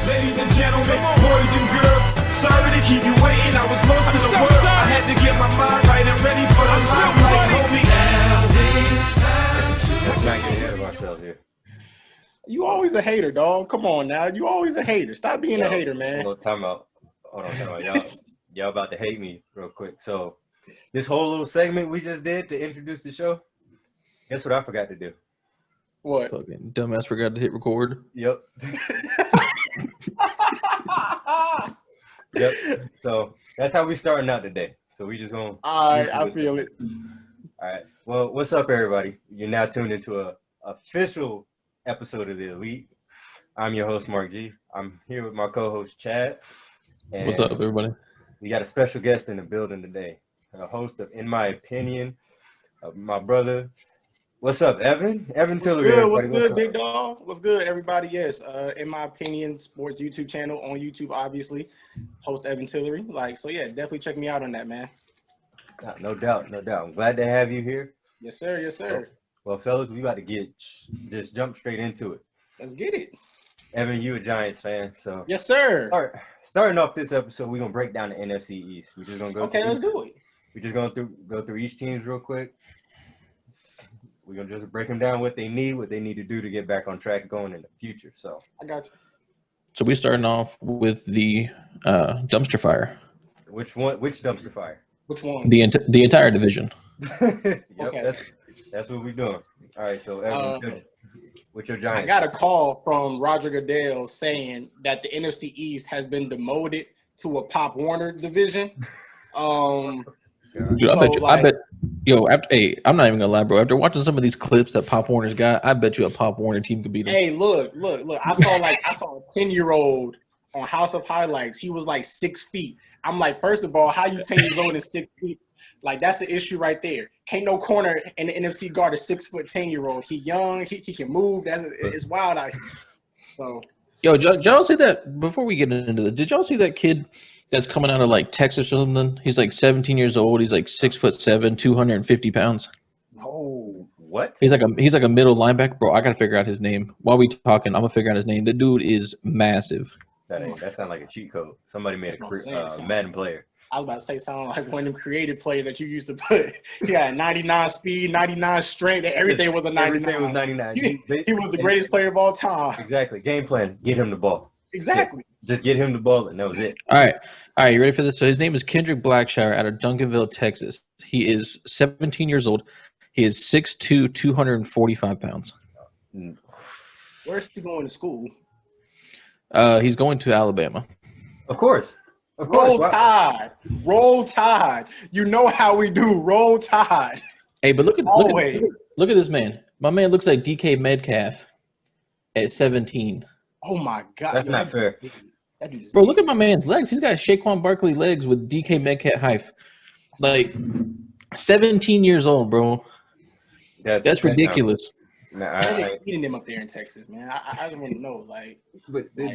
Ladies and gentlemen, boys and girls, sorry to keep you waiting. I was lost in the world. I had to get my mind right and ready for the limelight, homie. Let's not get ahead of ourselves here. You always a hater, dog. Come on now. You always a hater. Stop being a hater, man. Hold on, time out. Y'all about to hate me real quick. So this whole little segment we just did to introduce the show, guess what I forgot to do? What? Fucking dumbass forgot to hit record. Yep. Yep. So that's how we starting out today. So we just gonna. All right, I feel it. All right. Well, what's up, everybody? You're now tuned into a official episode of the Elite. I'm your host, Mark G. I'm here with my co-host, Chad. And What's up, everybody? we got a special guest in the building today, a host of In My Opinion, my brother. What's up, Evin? Evin Tillery. What's good, big dog? What's good, everybody? Yes, In My Opinion, sports YouTube channel on YouTube, obviously. Host Evin Tillery. So yeah, definitely check me out on that, man. No doubt. I'm glad to have you here. Yes, sir. Yes, sir. Well, fellas, we about to just jump straight into it. Let's get it. Evin, you a Giants fan, so yes, sir. Starting off this episode, we're gonna break down the NFC East. We're just gonna go. Okay, let's do it. We're just gonna go through each teams real quick. We're gonna just break them down what they need to do to get back on track going in the future. So I got you. So we starting off with the dumpster fire. which one? Which dumpster fire? Which one? The entire division. Yep, Okay. that's what we're doing. All right, so Evan, what's your Giants? I got a call from Roger Goodell saying that the NFC East has been demoted to a Pop Warner division. Dude, I bet. Yo, I'm not even gonna lie, bro. After watching some of these clips that Pop Warner's got, I bet you a Pop Warner team could beat them. Hey, look. I saw a 10-year-old on House of Highlights. He was like 6 feet. I'm like, first of all, how you 10 years old and 6 feet? Like, that's the issue right there. Can't no corner in the NFC guard a 6 foot 10-year-old. He young. He can move. It's wild out here. So. Yo, did y'all see that? Before we get into this, did y'all see that kid that's coming out of like Texas or something? He's like 17 years old. He's like 6'7", 250 pounds. No, what? He's like a middle linebacker, bro. I gotta figure out his name. While we talking, I'm gonna figure out his name. The dude is massive. That sounds like a cheat code. Somebody made a Madden player. I was about to say something like one of them creative players that you used to put. He had 99 speed, 99 strength. Everything was a 99. Everything was 99. He was the greatest player of all time. Exactly. Game plan. Get him the ball. Exactly. Just get him the ball, and that was it. All right. You ready for this? So his name is Kendrick Blackshire out of Duncanville, Texas. He is 17 years old. He is 6'2", 245 pounds. Where's he going to school? He's going to Alabama. Of course. Roll Tide. Roll Tide. You know how we do. Roll Tide. Hey, but look at this man. My man looks like DK Metcalf at 17. Oh, my God. That's not fair. Bro, look at my man's legs. He's got Shaquan Barkley legs with DK Metcalf height. Like, 17 years old, bro. That's ridiculous. They're eating them up there in Texas, man. I don't want to know. But they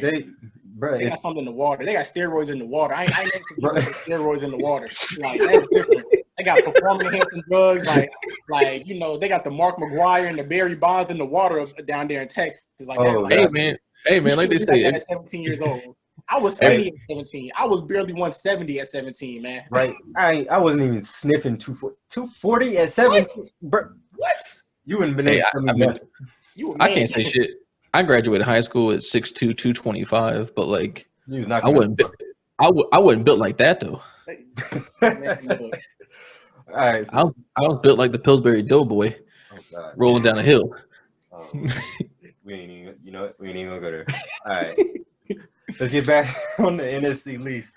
got something in the water. They got steroids in the water. I ain't never steroids in the water. Like, that's different. They got performance-enhancing drugs. Like they got the Mark McGuire and the Barry Bonds in the water down there in Texas. Hey man, like they say, at 17 years old. I was 70 at 17. I was barely 170 at 17, man. Right. I wasn't even sniffing 240 at 7. What? You wouldn't been able I can't say shit. I graduated high school at 6'2", 225, but like I wasn't built like that though. All right. I was built like the Pillsbury Doughboy, rolling down a hill. We ain't even gonna go there. All right. Let's get back on the NFC least.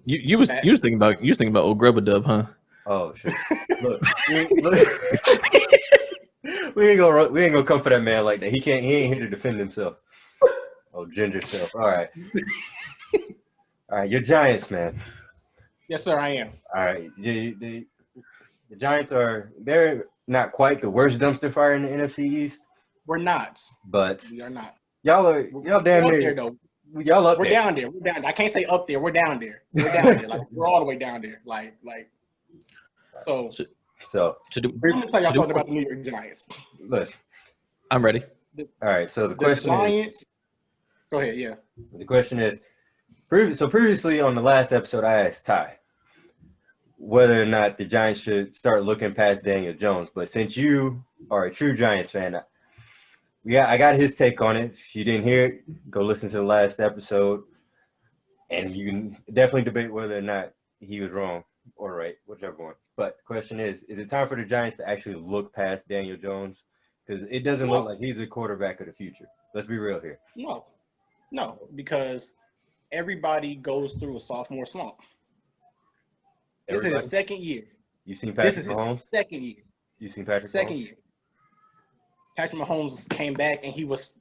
You was thinking about old Grubba Dub, huh? Oh shit! Look, we ain't gonna come for that man like that. He ain't here to defend himself. Oh, ginger self. All right, you're Giants, man. Yes, sir, I am. All right, the Giants they're not quite the worst dumpster fire in the NFC East. We're not, but we are not. Y'all damn near there though. Y'all up we're there. Down there. We're down. I can't say up there. We're down there. We're down there. Like we're all the way down there. Like. So I'm gonna tell y'all something about the New York Giants. Listen, I'm ready. All right. So the question Giants Go ahead. Yeah. The question is, previously on the last episode, I asked Ty whether or not the Giants should start looking past Daniel Jones. But since you are a true Giants fan, I got his take on it. If you didn't hear it, go listen to the last episode, and you can definitely debate whether or not he was wrong or right, whichever one. But the question is it time for the Giants to actually look past Daniel Jones? Because it doesn't look like he's the quarterback of the future. Let's be real here. No, because everybody goes through a sophomore slump. This is his second year. You seen Patrick Mahomes? This is his second year. You seen Patrick Mahomes? Second year. Patrick Mahomes came back and he was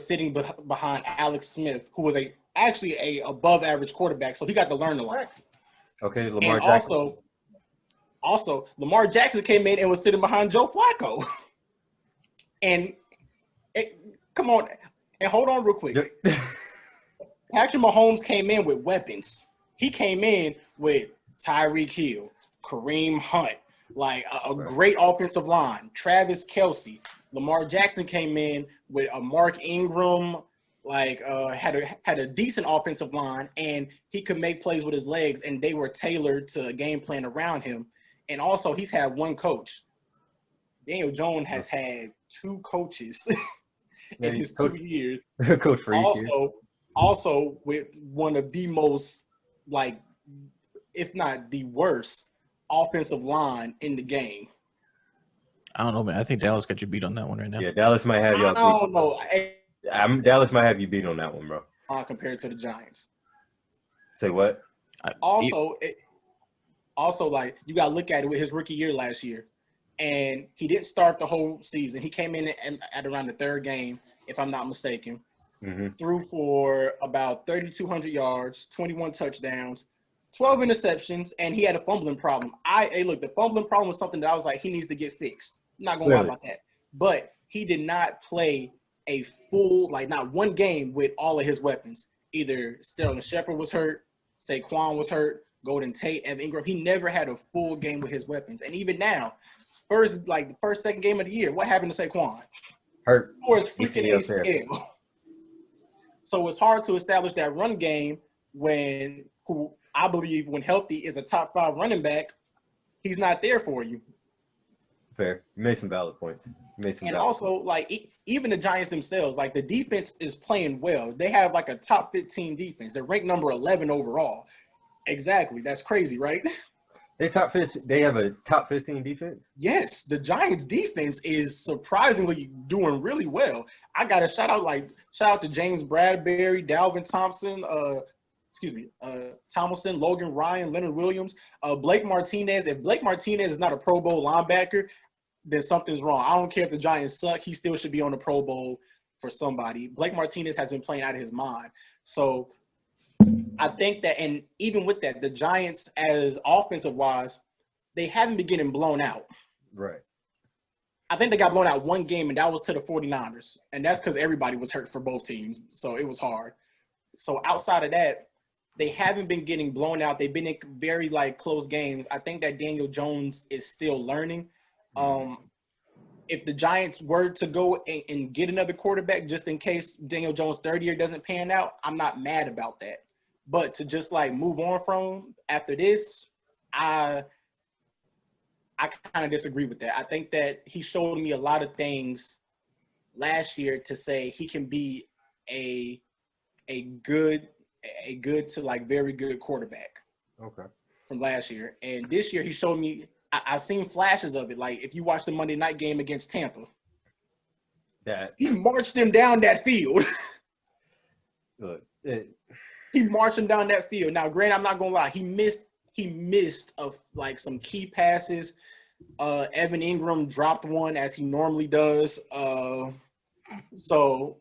sitting behind Alex Smith, who was actually a above average quarterback, so he got to learn a lot. Okay, Lamar and Jackson. Also, Lamar Jackson came in and was sitting behind Joe Flacco. And come on, and hold on real quick. Patrick Mahomes came in with weapons. He came in with Tyreek Hill, Kareem Hunt, like a great offensive line, Travis Kelce. Lamar Jackson came in with a Mark Ingram, had a decent offensive line, and he could make plays with his legs, and they were tailored to a game plan around him. And also, he's had one coach. Daniel Jones has had two coaches in his 2 years. Coach for each year. Also, with one of the most, if not the worst, offensive line in the game. I don't know, man. I think Dallas got you beat on that one right now. Yeah, Dallas might have you. I don't know. Dallas might have you beat on that one, bro. Compared to the Giants. Say what? Also, you got to look at it with his rookie year last year. And he didn't start the whole season. He came in at around the third game, if I'm not mistaken. Mm-hmm. Threw for about 3,200 yards, 21 touchdowns, 12 interceptions, and he had a fumbling problem. The fumbling problem was something that I was like, he needs to get fixed. I'm not going to lie about that. But he did not play a full, not one game with all of his weapons. Either Sterling Shepard was hurt, Saquon was hurt, Golden Tate, and Ingram. He never had a full game with his weapons. And even now, second game of the year, what happened to Saquon? Hurt. Or his freaking ACL. So it's hard to establish that run game who I believe when healthy is a top 5 running back, he's not there for you. Fair. You made some valid points. Even the Giants themselves, the defense is playing well. They have a top 15 defense. They're ranked number 11 overall. Exactly. That's crazy, right? They have a top 15 defense? Yes, the Giants defense is surprisingly doing really well. I got to shout out to James Bradbury, Dalvin Thompson, Tomlinson, Logan Ryan, Leonard Williams, Blake Martinez. If Blake Martinez is not a Pro Bowl linebacker, then something's wrong. I don't care if the Giants suck. He still should be on the Pro Bowl for somebody. Blake Martinez has been playing out of his mind. So I think that, and even with that, the Giants, as offensive-wise, they haven't been getting blown out. Right. I think they got blown out one game, and that was to the 49ers. And that's because everybody was hurt for both teams, so it was hard. So outside of that, they haven't been getting blown out. They've been in very, close games. I think that Daniel Jones is still learning. If the Giants were to go and get another quarterback just in case Daniel Jones' third year doesn't pan out, I'm not mad about that. But to just move on from after this, I kind of disagree with that. I think that he showed me a lot of things last year to say he can be a good to very good quarterback. Okay. From last year. And this year he showed me I've seen flashes of it. If you watch the Monday night game against Tampa, he marched them down that field. Look, he marched them down that field. Now, granted, I'm not gonna lie, he missed some key passes. Evin Ingram dropped one as he normally does. So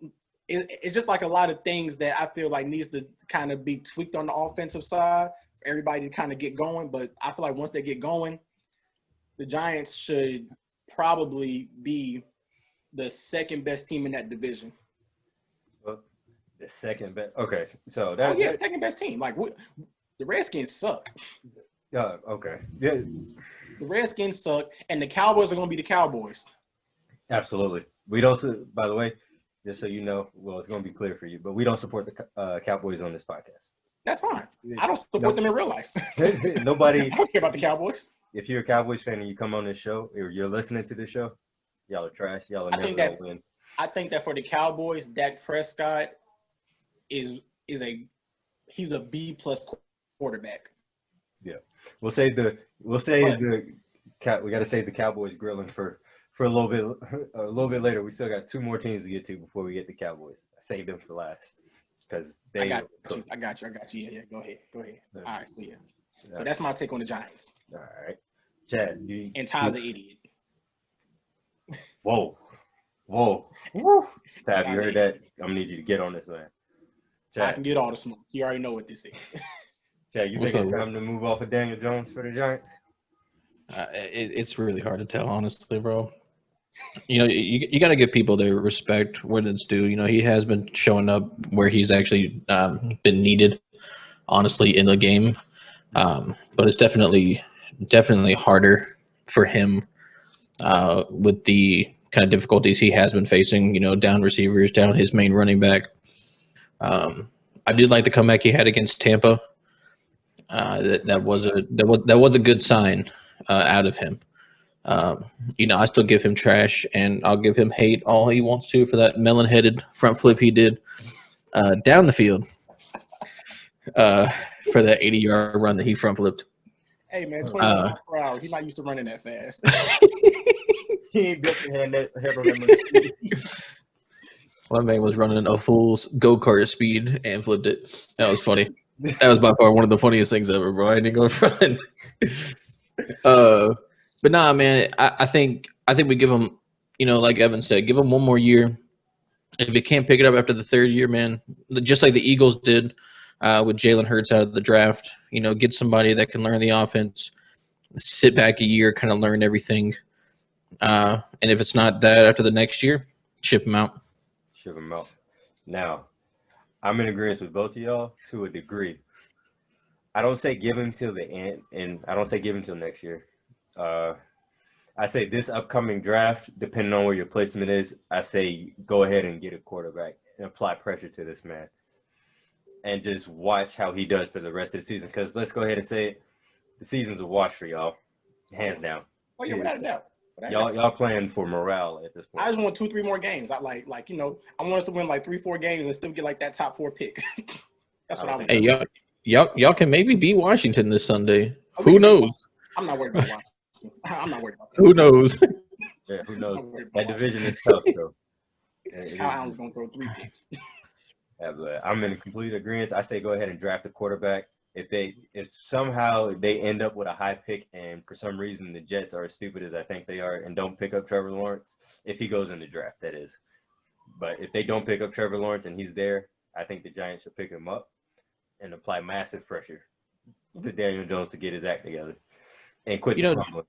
it's just a lot of things that I feel needs to kind of be tweaked on the offensive side for everybody to kind of get going. But I feel once they get going, the Giants should probably be the second best team in that division. Well, the second best. Okay, so the second best team. The Redskins suck. Okay. Yeah. The Redskins suck, and the Cowboys are going to be the Cowboys. Absolutely. We don't. By the way, just so you know, well, it's going to be clear for you, but we don't support the Cowboys on this podcast. That's fine. I don't support them in real life. Nobody. I don't care about the Cowboys. If you're a Cowboys fan and you come on this show, or you're listening to this show, y'all are trash. Y'all are never going to win. I think that for the Cowboys, Dak Prescott he's a B+ quarterback. Yeah, we got to save the Cowboys grilling for a little bit later. We still got 2 more teams to get to before we get the Cowboys. I saved them for last because they. I got you. Yeah. Go ahead. All right. So yeah. So that's my take on the Giants. All right, Chad. And Ty's an idiot. Whoa. Woo. Tab, you heard that? I'm gonna need you to get on this, man. Chad. I can get all the smoke. You already know what this is. Chad, you think it's time to move off of Daniel Jones for the Giants? It's really hard to tell, honestly, bro. You got to give people their respect when it's due. He has been showing up where he's actually been needed, honestly, in the game. But it's definitely harder for him with the kind of difficulties he has been facing, down receivers, down his main running back. I did like the comeback he had against Tampa. That was a good sign out of him. I still give him trash, and I'll give him hate all he wants to for that melon-headed front flip he did down the field for that 80-yard run that he front flipped. Hey man, 20 miles per hour. He's not used to running that fast. He ain't built to hand that head on that much speed. My man was running a full go-kart speed and flipped it. That was funny. That was by far one of the funniest things ever, bro. I didn't go front. But nah, man, I think we give him, like Evan said, give him one more year. If you can't pick it up after the 3rd year, man, just like the Eagles did with Jalen Hurts out of the draft, get somebody that can learn the offense, sit back a year, kind of learn everything. And if it's not that after the next year, ship him out. Ship him out. Now, I'm in agreement with both of y'all to a degree. I don't say give him till the end, and I don't say give him till next year. I say this upcoming draft, depending on where your placement is, I say go ahead and get a quarterback and apply pressure to this man. And just watch how he does for the rest of the season. Because let's go ahead and say it, the season's a wash for y'all, hands down. Oh yeah, without a doubt. Y'all playing for morale at this point. I just want 2-3 more games. I I want us to win like 3-4 games and still get like that top 4 pick. That's what I want. Hey, y'all can maybe beat Washington this Sunday. Who knows? I'm not worried about Washington. I'm not worried about that. Who knows? Yeah, who knows? That division is tough, though. Kyle Allen's gonna throw 3 picks. Yeah, but I'm in complete agreement. I say go ahead and draft a quarterback. If somehow they end up with a high pick and for some reason the Jets are as stupid as I think they are and don't pick up Trevor Lawrence, if he goes in the draft, that is. But if they don't pick up Trevor Lawrence and he's there, I think the Giants should pick him up and apply massive pressure to Daniel Jones to get his act together and quit the fumbling.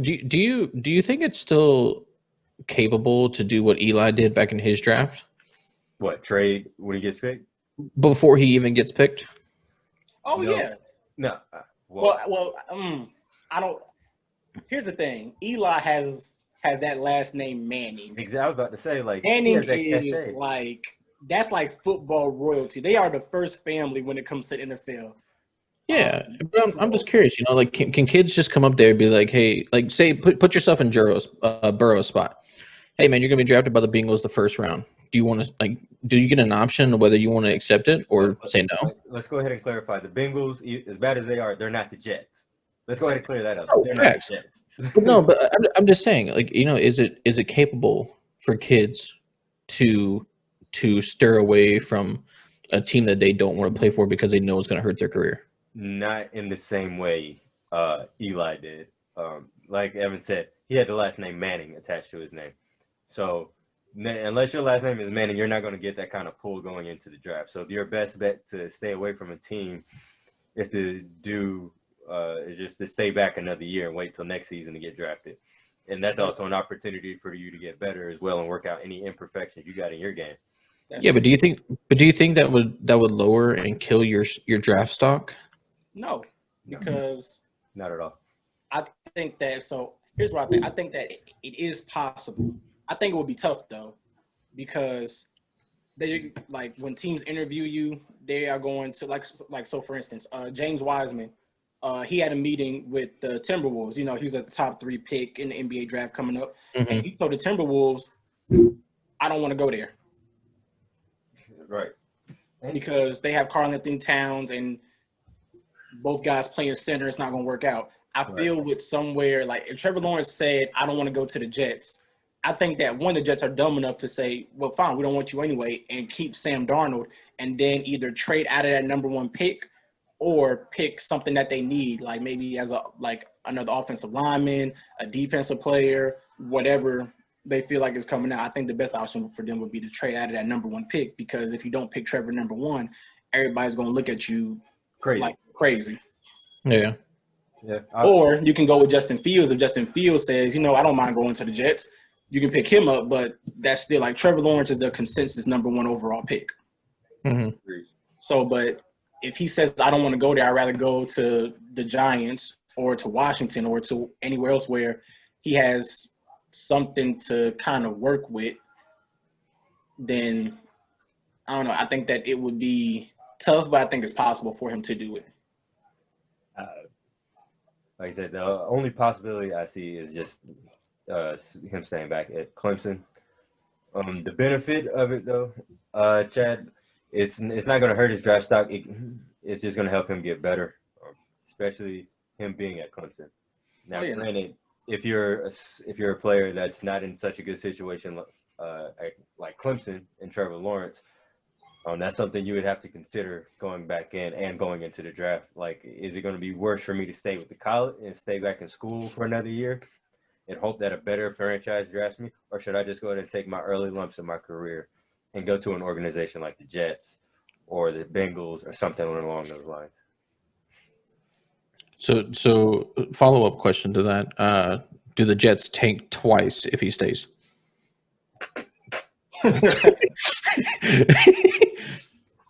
Do you think it's still capable to do what Eli did back in his draft? What, trade when he gets picked? Before he even gets picked? Oh, no. yeah. No. I don't. Here's the thing. Eli has that last name Manning. Exactly. I was about to say, Manning is that's like football royalty. They are the first family when it comes to the NFL. Yeah, but I'm just curious. Can kids just come up there and be like, hey, say put yourself in Burrow's spot. Hey, man, you're gonna be drafted by the Bengals the first round. Do you want to do you get an option of whether you want to accept it or say no? Let's go ahead and clarify. The Bengals, as bad as they are, they're not the Jets. Let's go ahead and clear that up. Oh, they're facts. not the Jets. But no, but I'm just saying, is it capable for kids to stir away from a team that they don't want to play for because they know it's going to hurt their career? Not in the same way Eli did. Like Evan said, he had the last name Manning attached to his name. So unless your last name is Manning, you're not going to get that kind of pull going into the draft. So your best bet to stay away from a team is just to stay back another year and wait till next season to get drafted. And that's also an opportunity for you to get better as well and work out any imperfections you got in your game. But do you think that would lower and kill your draft stock? No, because not at all. I think that. So here's what I think. I think that it is possible. I think it would be tough though, because they like when teams interview you, they are going to like so for instance, James Wiseman, he had a meeting with the Timberwolves. You know, he's a top 3 pick in the NBA draft coming up, and he told the Timberwolves, "I don't want to go there." Right. Because they have Karl Anthony Towns and both guys playing center, it's not going to work out. I feel with somewhere like if Trevor Lawrence said, "I don't want to go to the Jets," I think that the Jets are dumb enough to say, "Well, fine, we don't want you anyway," and keep Sam Darnold, and then either trade out of that number 1 pick or pick something that they need, like maybe as another offensive lineman, a defensive player, whatever they feel like is coming out. I think the best option for them would be to trade out of that number 1 pick, because if you don't pick Trevor number 1, everybody's going to look at you like crazy. Yeah. Yeah. Or you can go with Justin Fields. If Justin Fields says, I don't mind going to the Jets, you can pick him up, but that's still like Trevor Lawrence is the consensus number 1 overall pick. So, but if he says, "I don't want to go there, I'd rather go to the Giants or to Washington or to anywhere else where he has something to kind of work with," then I don't know. I think that it would be tough, but I think it's possible for him to do it. Like I said, the only possibility I see is just him staying back at Clemson. The benefit of it, though, Chad, it's not going to hurt his draft stock. It's just going to help him get better, especially him being at Clemson. Now, granted, if you're a player that's not in such a good situation like Clemson and Trevor Lawrence, that's something you would have to consider going back in and going into the draft. Like, is it going to be worse for me to stay with the college and stay back in school for another year and hope that a better franchise drafts me, or should I just go ahead and take my early lumps in my career and go to an organization like the Jets or the Bengals or something along those lines? So follow-up question to that. Do the Jets tank twice if he stays?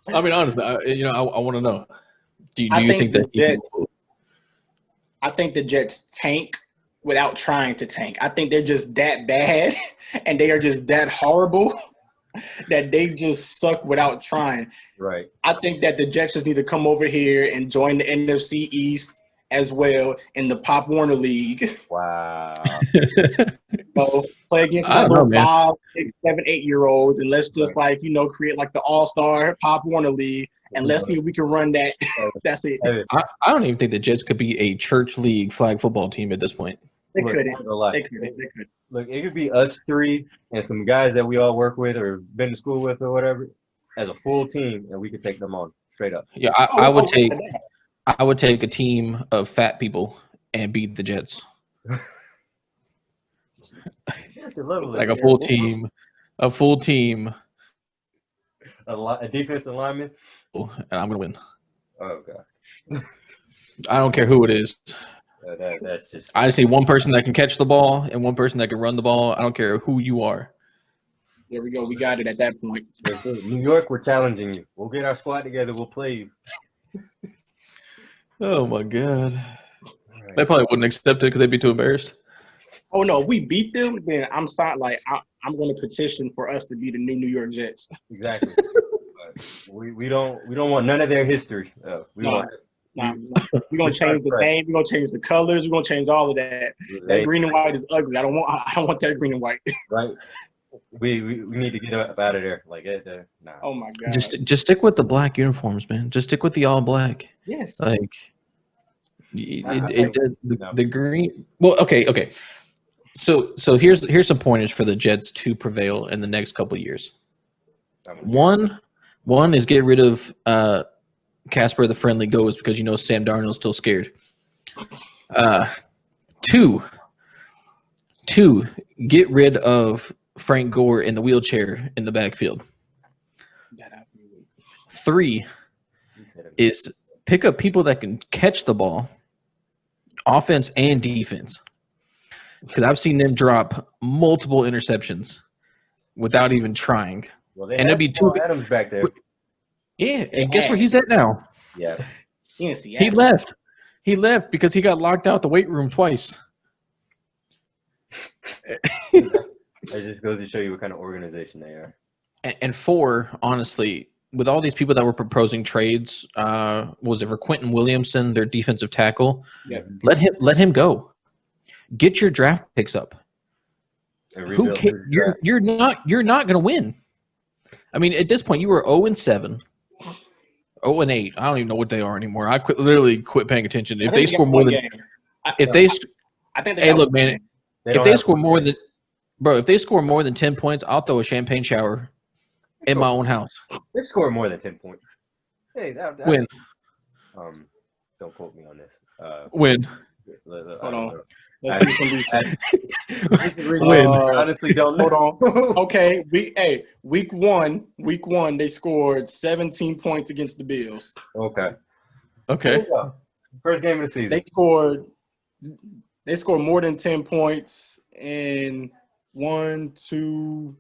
I mean, honestly, I want to know. Do you think that I think the Jets tank without trying to tank. I think they're just that bad and they are just that horrible that they just suck without trying. Right. I think that the Jets just need to come over here and join the NFC East as well in the Pop Warner League. Wow. So play against little 5, 6, 7, 8-year-olds, and let's just create like the All-Star Pop Warner League, and let's see if we can run that. That's it. I don't even think the Jets could be a church league flag football team at this point. They could. Look, it could be us 3 and some guys that we all work with or been to school with or whatever as a full team, and we could take them on straight up. Yeah, I would take a team of fat people and beat the Jets. Like a full team. A defensive lineman. And I'm gonna win. Oh god. I don't care who it is. That's just. I just need one person that can catch the ball and one person that can run the ball. I don't care who you are. There we go. We got it at that point. New York, we're challenging you. We'll get our squad together. We'll play you. Oh my god. Right. They probably wouldn't accept it because they'd be too embarrassed. Oh no, if we beat them, then I'm going to petition for us to be the new York Jets. Exactly. we don't want none of their history. We're gonna change the name. We're gonna change the colors. We're gonna change all of that. That green and white is ugly. I don't want that green and white. Right. We need to get up out of there. Nah. Oh my god. Just stick with the black uniforms, man. Just stick with the all black. Yes. The green. Well, okay. So here's some pointers for the Jets to prevail in the next couple of years. One is get rid of Casper the Friendly Ghost because Sam Darnold's still scared. Two, get rid of Frank Gore in the wheelchair in the backfield. 3 is pick up people that can catch the ball, offense and defense. Because I've seen them drop multiple interceptions without even trying. Well, and it'd be 2 Adams back there. Yeah, and guess where he's at now? Yeah. He left. He left because he got locked out the weight room twice. It just goes to show you what kind of organization they are. and 4, honestly, with all these people that were proposing trades, was it for Quentin Williamson, their defensive tackle? Yeah. Let him go. Get your draft picks up. And Who rebuild cares? his draft. You're not going to win. I mean, at this point, you were 0-7, 0-8. I don't even know what they are anymore. I literally quit paying attention. If they score more than, if they, I think hey, look, man, if they score more than than, if they score more than 10 points, I'll throw a champagne shower in my own house. they scored more than 10 points. Hey, Win. Don't quote me on this. Win. Hold on. Let's do some research. Win. Honestly, don't know. Hold on. Okay, week one, they scored 17 points against the Bills. Okay. First game of the season. They scored more than 10 points in 1, 2,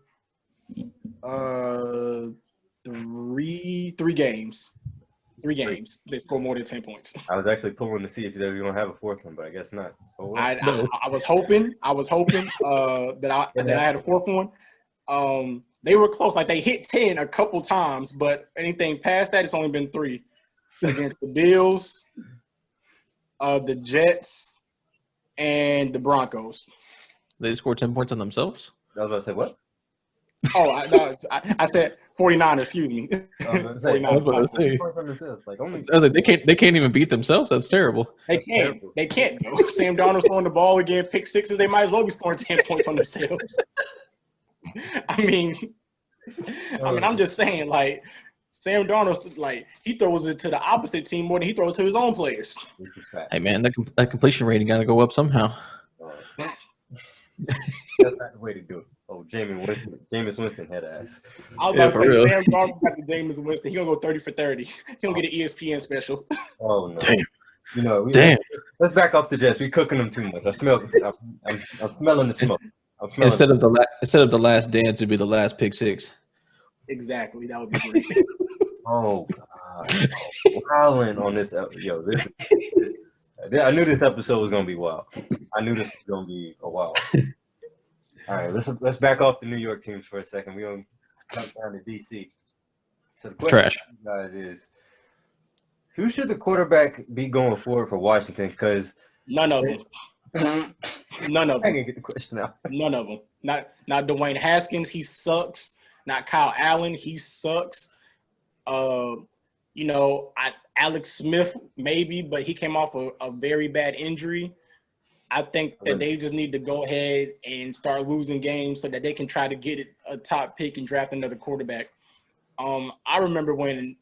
3 games. 3 games. They scored more than 10 points. I was actually pulling to see if they were going to have a fourth one, but I guess not. Oh, well. I was hoping that I had a fourth one. They were close. Like, they hit 10 a couple times, but anything past that, it's only been 3 against the Bills, the Jets, and the Broncos. They scored 10 points on themselves? I was about to say, what? Oh, I said 49ers, excuse me. I was about to say. I was like, they can't even beat themselves. That's terrible. They can't. No. Sam Darnold's throwing the ball again, pick sixes. They might as well be scoring 10 points on themselves. I mean, I'm just saying, like, Sam Darnold, like, he throws it to the opposite team more than he throws to his own players. Hey, man, that completion rating got to go up somehow. That's not the way to do it. Oh, Jameis Winston had ass. I was about to say, Sam Darnold got the Jameis Winston. He gonna go 30 for 30. He gonna get an ESPN special. Oh no! Damn. Damn. Let's back off the Jets. We cooking them too much. I'm smelling the smoke. Instead of the last dance, it'd be the last pick six. Exactly. That would be great. Oh God! Wilding on this. I knew this episode was gonna be wild. I knew this was gonna be a while. All right, let's back off the New York teams for a second. We're gonna come down to DC. So the question to you guys is, who should the quarterback be going forward for Washington? Because none of them. None of them. I didn't get the question out. None of them. Not Dwayne Haskins. He sucks. Not Kyle Allen. He sucks. Alex Smith maybe, but he came off a very bad injury. I think that they just need to go ahead and start losing games so that they can try to get a top pick and draft another quarterback. I remember when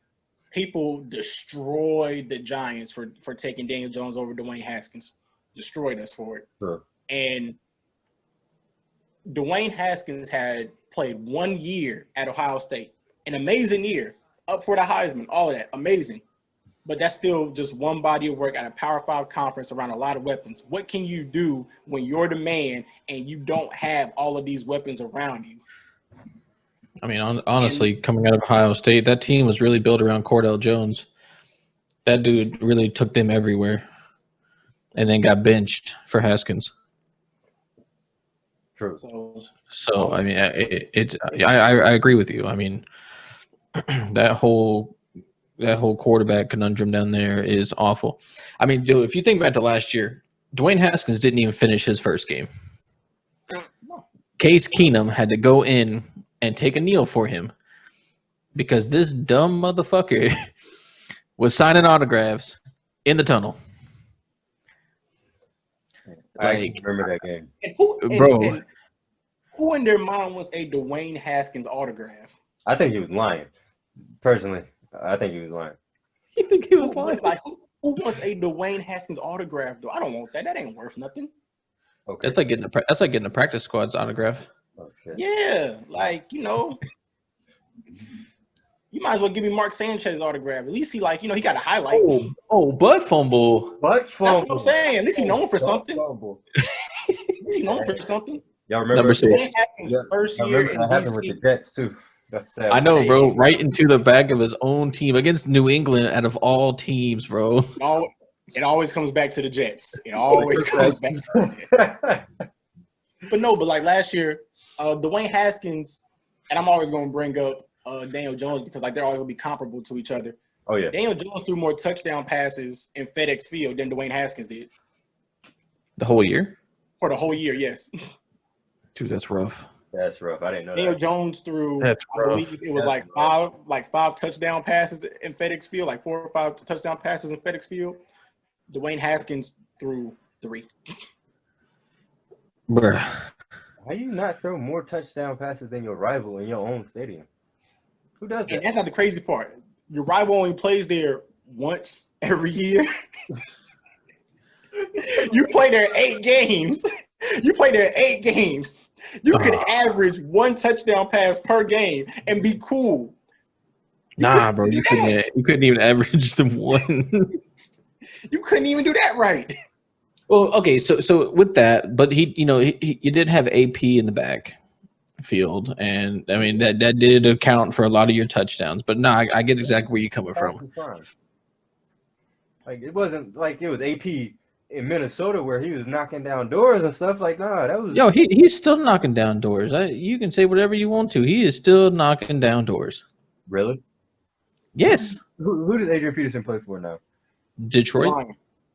people destroyed the Giants for taking Daniel Jones over Dwayne Haskins. Destroyed us for it. Sure. And Dwayne Haskins had played 1 year at Ohio State. An amazing year. Up for the Heisman. All of that. Amazing. But that's still just one body of work at a Power 5 conference around a lot of weapons. What can you do when you're the man and you don't have all of these weapons around you? I mean, honestly, coming out of Ohio State, that team was really built around Cordell Jones. That dude really took them everywhere and then got benched for Haskins. True. So I mean, I agree with you. I mean, that whole quarterback conundrum down there is awful. I mean, dude, if you think back to last year, Dwayne Haskins didn't even finish his first game. Case Keenum had to go in and take a kneel for him because this dumb motherfucker was signing autographs in the tunnel. I remember that game. And who in their mind was a Dwayne Haskins autograph? I think he was lying. Personally, I think he was lying. You think he was lying? Like, who wants a Dwayne Haskins autograph, though? I don't want that. That ain't worth nothing. Okay. That's like getting a practice squad's autograph. Oh, shit. Yeah, like, you might as well give me Mark Sanchez's autograph. At least he, he got a highlight. Butt fumble. That's what I'm saying. At least he's known for something. He's known for something. Y'all remember Number 6. First year in that happened with the Jets too. That's sad. I know, bro. Right into the back of his own team against New England out of all teams, bro. It always comes back to the Jets. It always comes back to the Jets. But like last year, Dwayne Haskins and I'm always going to bring up Daniel Jones because like they're always going to be comparable to each other. Oh yeah. Daniel Jones threw more touchdown passes in FedEx Field than Dwayne Haskins did The whole year? for the whole year. Yes, Dude, that's rough. That's rough. I didn't know Daniel that. Jones threw. That's I rough. believe it was That's like five touchdown passes in FedEx Field, like 4 or 5 touchdown passes in FedEx Field. Dwayne Haskins threw 3. Bruh. How you not throw more touchdown passes than your rival in your own stadium? Who does And that? that's not the crazy part. Your rival only plays there once every year. You play there 8 games. You play there 8 games. You could average 1 touchdown pass per game and be cool. Nah, bro, you couldn't even average the one. You couldn't even do that right. Well, okay, so with that, but he did have AP in the back field, and I mean that did account for a lot of your touchdowns. But nah, I get exactly where you're coming from. Like it wasn't like it was AP in Minnesota where he was knocking down doors and stuff. Like nah, that was He's still knocking down doors. You can say whatever you want to. He is still knocking down doors. really. Yes, Who does Adrian Peterson play for now? Detroit.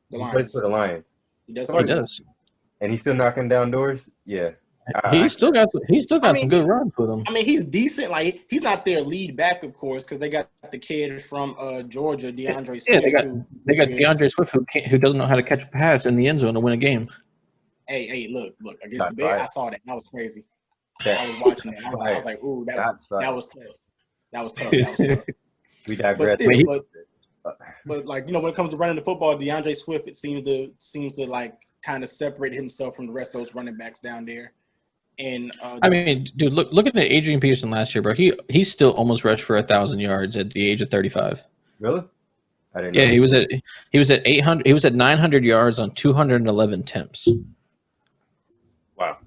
The He Lions. plays for the Lions. He does. He does. And he's still knocking down doors. Yeah. He's still got some good runs with him. I mean, he's decent. Like he's not their lead back, of course, because they got the kid from Georgia, DeAndre Swift. Yeah, they got DeAndre Swift who doesn't know how to catch a pass in the end zone to win a game. Hey, look! Against Shots the Bears, fired. I saw that. That was crazy. That- I was watching that. I was like, ooh, that was tough. That was tough. We But digress. still, but like when it comes to running the football, DeAndre Swift, it seems to like kind of separate himself from the rest of those running backs down there. And I mean, dude, looking at Adrian Peterson last year, bro. He still almost rushed for 1,000 yards at the age of 35. Really? I didn't Yeah, know. he was at 800. He was at 900 yards on 211 attempts Wow.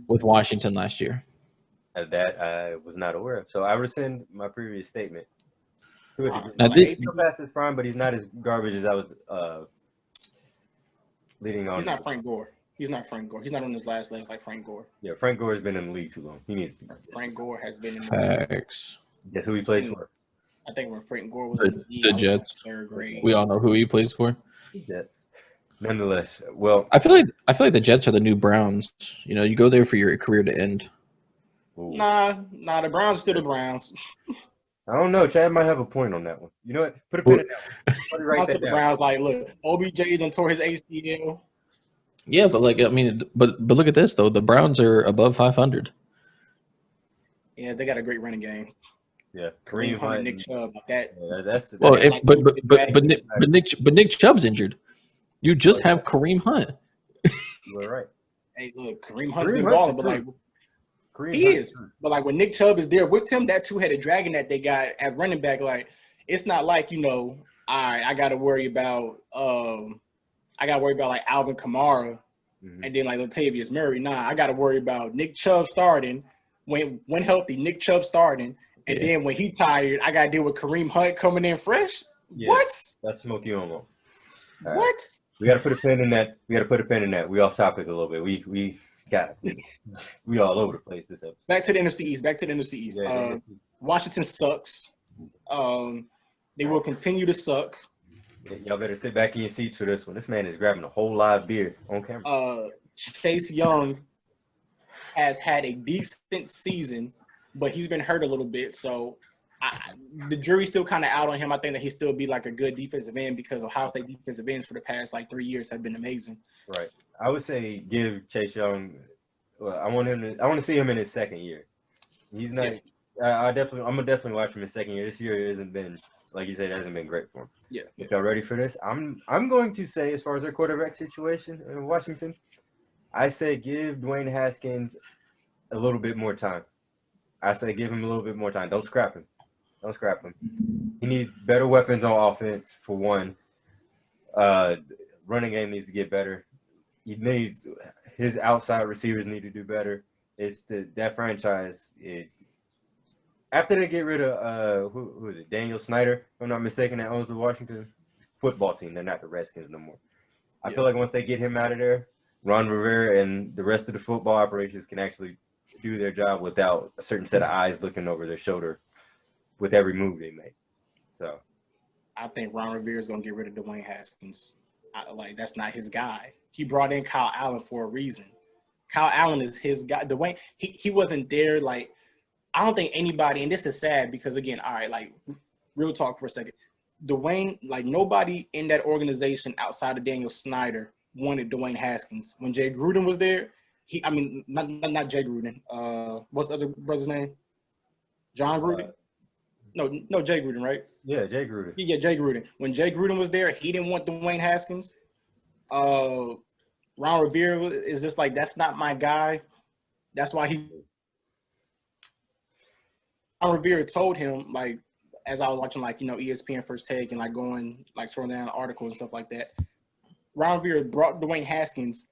with Washington last year. That I was not aware of. So I rescind my previous statement. Now, Pass is fine, but he's not as garbage as I was leading on. he's not Frank Gore. He's not on his last legs like Frank Gore. Yeah, Frank Gore has been in the league too long. He needs to. Frank Gore has been in the Facts. Guess who he plays for? I think when Frank Gore was in the league, The I was in Jets. 3rd grade. We all know who he plays for. The Jets. Nonetheless, well, I feel like the Jets are the new Browns. You go there for your career to end. ooh. Nah, the Browns still the Browns. I don't know. Chad might have a point on that one. You know what? Put a pin in that one. Let me write that The down. Browns like, look, OBJ done tore his ACL. Yeah, but but look at this though. The Browns are above 500. Yeah, they got a great running game. Yeah, Kareem Kareem Hunt, Hunt. Nick Chubb, like that. Yeah, that's Well, like- but Nick Chubb's injured. You just have Kareem Hunt. you were right. Hey, look, Kareem Hunt's Kareem been Hunt's balling, the but like truth. Kareem he Hunt is. But like when Nick Chubb is there with him, that 2-headed dragon that they got at running back, like it's not like all right, I got to worry about like Alvin Kamara Mhm. and then like Latavius Murray. Nah, I got to worry about Nick Chubb starting when healthy. Nick Chubb starting, and Yeah. then when he tired, I got to deal with Kareem Hunt coming in fresh. Yeah. What? That's Smokey Omo. All right. What? We got to put a pin in that. We off topic a little bit. We all over the place this episode. Back to the NFC East. Yeah, Washington sucks. They will continue to suck. y'all better sit back in your seats for this one. This man is grabbing a whole live beer on camera. Chase Young has had a decent season, but he's been hurt a little bit. So the jury's still kind of out on him. I think that he'll still be like a good defensive end because Ohio State defensive ends for the past like 3 years have been amazing. Right. I would say give Chase Young. Well, I want to see him in his second year. He's not. Yeah. I'm gonna definitely watch him in his second year. This year hasn't been, like you said, it hasn't been great for him. Yeah. If y'all ready for this, I'm going to say, as far as their quarterback situation in Washington, I say give Dwayne Haskins a little bit more time. I say give him a little bit more time. Don't scrap him. He needs better weapons on offense, for one. Running game needs to get better. His outside receivers need to do better. That franchise. After they get rid of who is it? Daniel Snyder, if I'm not mistaken, that owns the Washington football team. They're not the Redskins no more. I feel like once they get him out of there, Ron Rivera and the rest of the football operations can actually do their job without a certain set of eyes looking over their shoulder with every move they make. So I think Ron Rivera is gonna get rid of Dwayne Haskins. That's not his guy. He brought in Kyle Allen for a reason. Kyle Allen is his guy. Dwayne, he wasn't there. Like, I don't think anybody, and this is sad because again, all right, like real talk for a second. Dwayne, like nobody in that organization outside of Daniel Snyder wanted Dwayne Haskins. When Jay Gruden was there, not Jay Gruden. What's the other brother's name? John Gruden? No, Jay Gruden, right? yeah, Jay Gruden. Yeah, Jay Gruden. When Jay Gruden was there, he didn't want Dwayne Haskins. Ron Rivera is just like, that's not my guy. That's why Ron Rivera told him, like, as I was watching, like, ESPN First Take and, like, going, like, scrolling down articles and stuff like that, Ron Rivera brought Dwayne Haskins.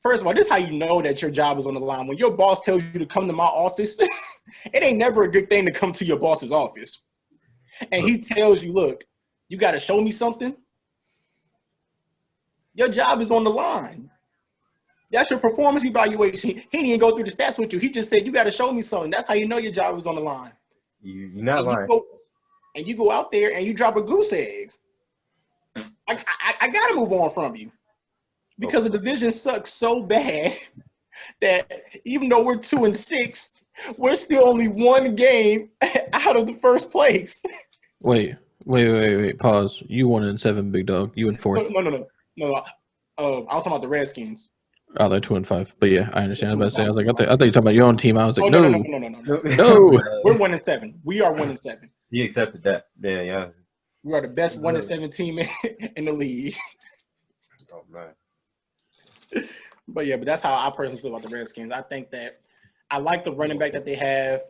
First of all, this is how you know that your job is on the line. When your boss tells you to come to my office, it ain't never a good thing to come to your boss's office. And he tells you, look, you got to show me something. Your job is on the line. That's your performance evaluation. He didn't even go through the stats with you. He just said, you got to show me something. That's how you know your job is on the line. You're not lying. You go out there and you drop a goose egg. I got to move on from you. Because the division sucks so bad that even though we're 2-6, we're still only one game out of the first place. Wait. Pause. You 1-7, big dog. You in fourth. No. I was talking about the Redskins. Oh, they're 2-5. But yeah, I understand. I was about to say, I was like, I thought you were talking about your own team. I was like, No. no. We're 1-7. We are 1-7. He accepted that. Yeah. We are the best 1-7 team in the league. Oh man. But that's how I personally feel about the Redskins. I think that I like the running back that they have,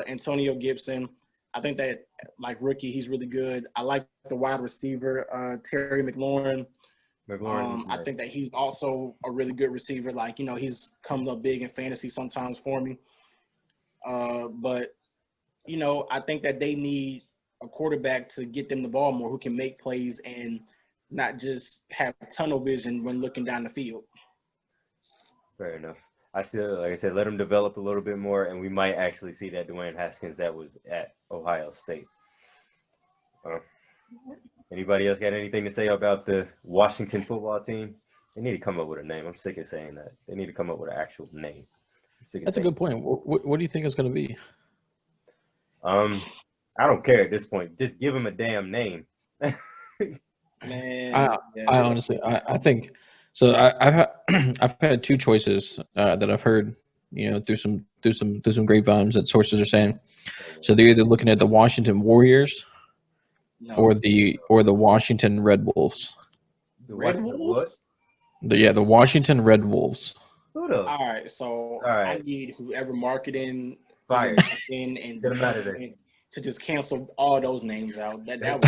Antonio Gibson. I think that, like, rookie, he's really good. I like the wide receiver, Terry McLaurin. I think that he's also a really good receiver. Like, he's come up big in fantasy sometimes for me. But, I think that they need a quarterback to get them the ball more, who can make plays and not just have tunnel vision when looking down the field. Fair enough. I still, like I said, let him develop a little bit more, and we might actually see that Dwayne Haskins that was at Ohio State. Anybody else got anything to say about the Washington football team? They need to come up with a name. I'm sick of saying that. They need to come up with an actual name. That's a good point. What do you think it's going to be? I don't care at this point. Just give him a damn name. Man, I honestly, I think so. I've had two choices that I've heard, through some grapevines that sources are saying. So they're either looking at the Washington Warriors or the Washington Red Wolves. The Red Wolves? The Washington Red Wolves. All right, I need whoever marketing fire and get them out of there to just cancel all those names out. That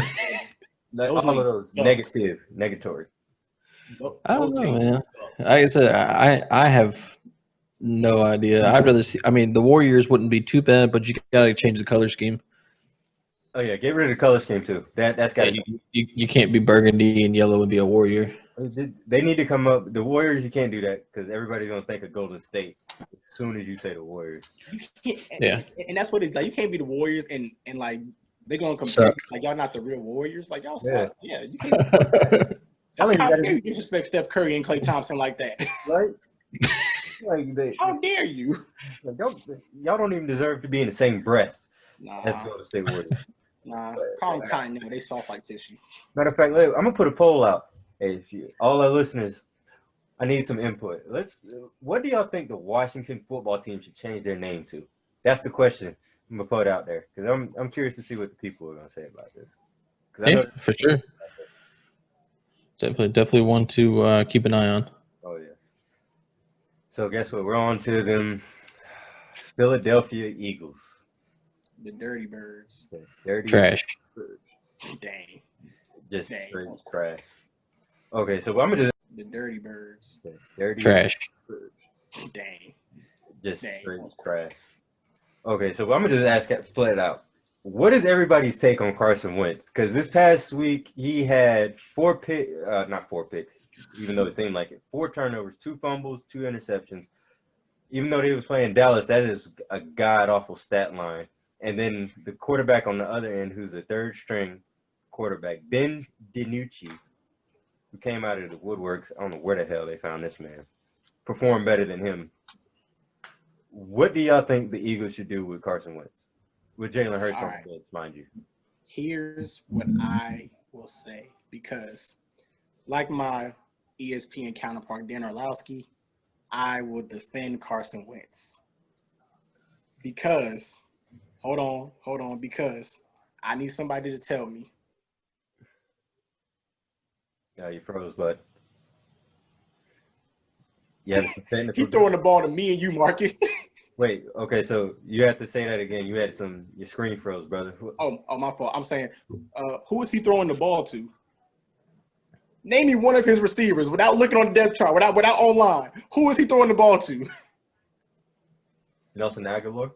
was all of those negatory. I don't know, man. Like I said, I have no idea. I'd rather see. I mean, the Warriors wouldn't be too bad, but you gotta change the color scheme. Oh yeah, get rid of the color scheme too. That's got you can't be burgundy and yellow and be a Warrior. They need to come up. The Warriors, you can't do that because everybody's gonna think of Golden State as soon as you say the Warriors. And that's what it's like. You can't be the Warriors and like they're gonna compare like y'all not the real Warriors. Like y'all suck. Yeah, you can't. How dare you disrespect Steph Curry and Klay Thompson like that? Right? How dare you? Like, y'all don't even deserve to be in the same breath as Golden State Warriors. Calm kind now. They soft like tissue. Matter of fact, I'm gonna put a poll out. Hey, all our listeners, I need some input. What do y'all think the Washington football team should change their name to? That's the question I'm gonna put out there because I'm curious to see what the people are gonna say about this. Yeah, for sure. Definitely one to keep an eye on. Oh yeah. So guess what? We're on to them Philadelphia Eagles. The Dirty Birds. Trash. Birds. Dang. Just straight trash. Okay, so I'm gonna just the Dirty Birds. Trash. Birds. Dang. Just straight trash. Okay, so I'm gonna just ask flat out. What is everybody's take on Carson Wentz? Because this past week he had not 4 picks, even though it seemed like it. 4 turnovers, 2 fumbles, 2 interceptions. even though they was playing Dallas, that is a god-awful stat line. And then the quarterback on the other end, who's a third-string quarterback, Ben DiNucci, who came out of the woodworks. I don't know where the hell they found this man. Performed better than him. What do y'all think the Eagles should do with Carson Wentz? With Jalen Hurts on the bench, mind you. Here's what I will say, because like my ESPN counterpart, Dan Orlowski, I will defend Carson Wentz. Because, hold on, because I need somebody to tell me. Yeah, you froze, bud. Yeah, He throwing the ball to me and you, Marcus. Wait, okay, so you have to say that again. You had your screen froze, brother. Oh, my fault. I'm saying, who is he throwing the ball to? Name me one of his receivers without looking on the depth chart, without online. Who is he throwing the ball to? Nelson Aguilar?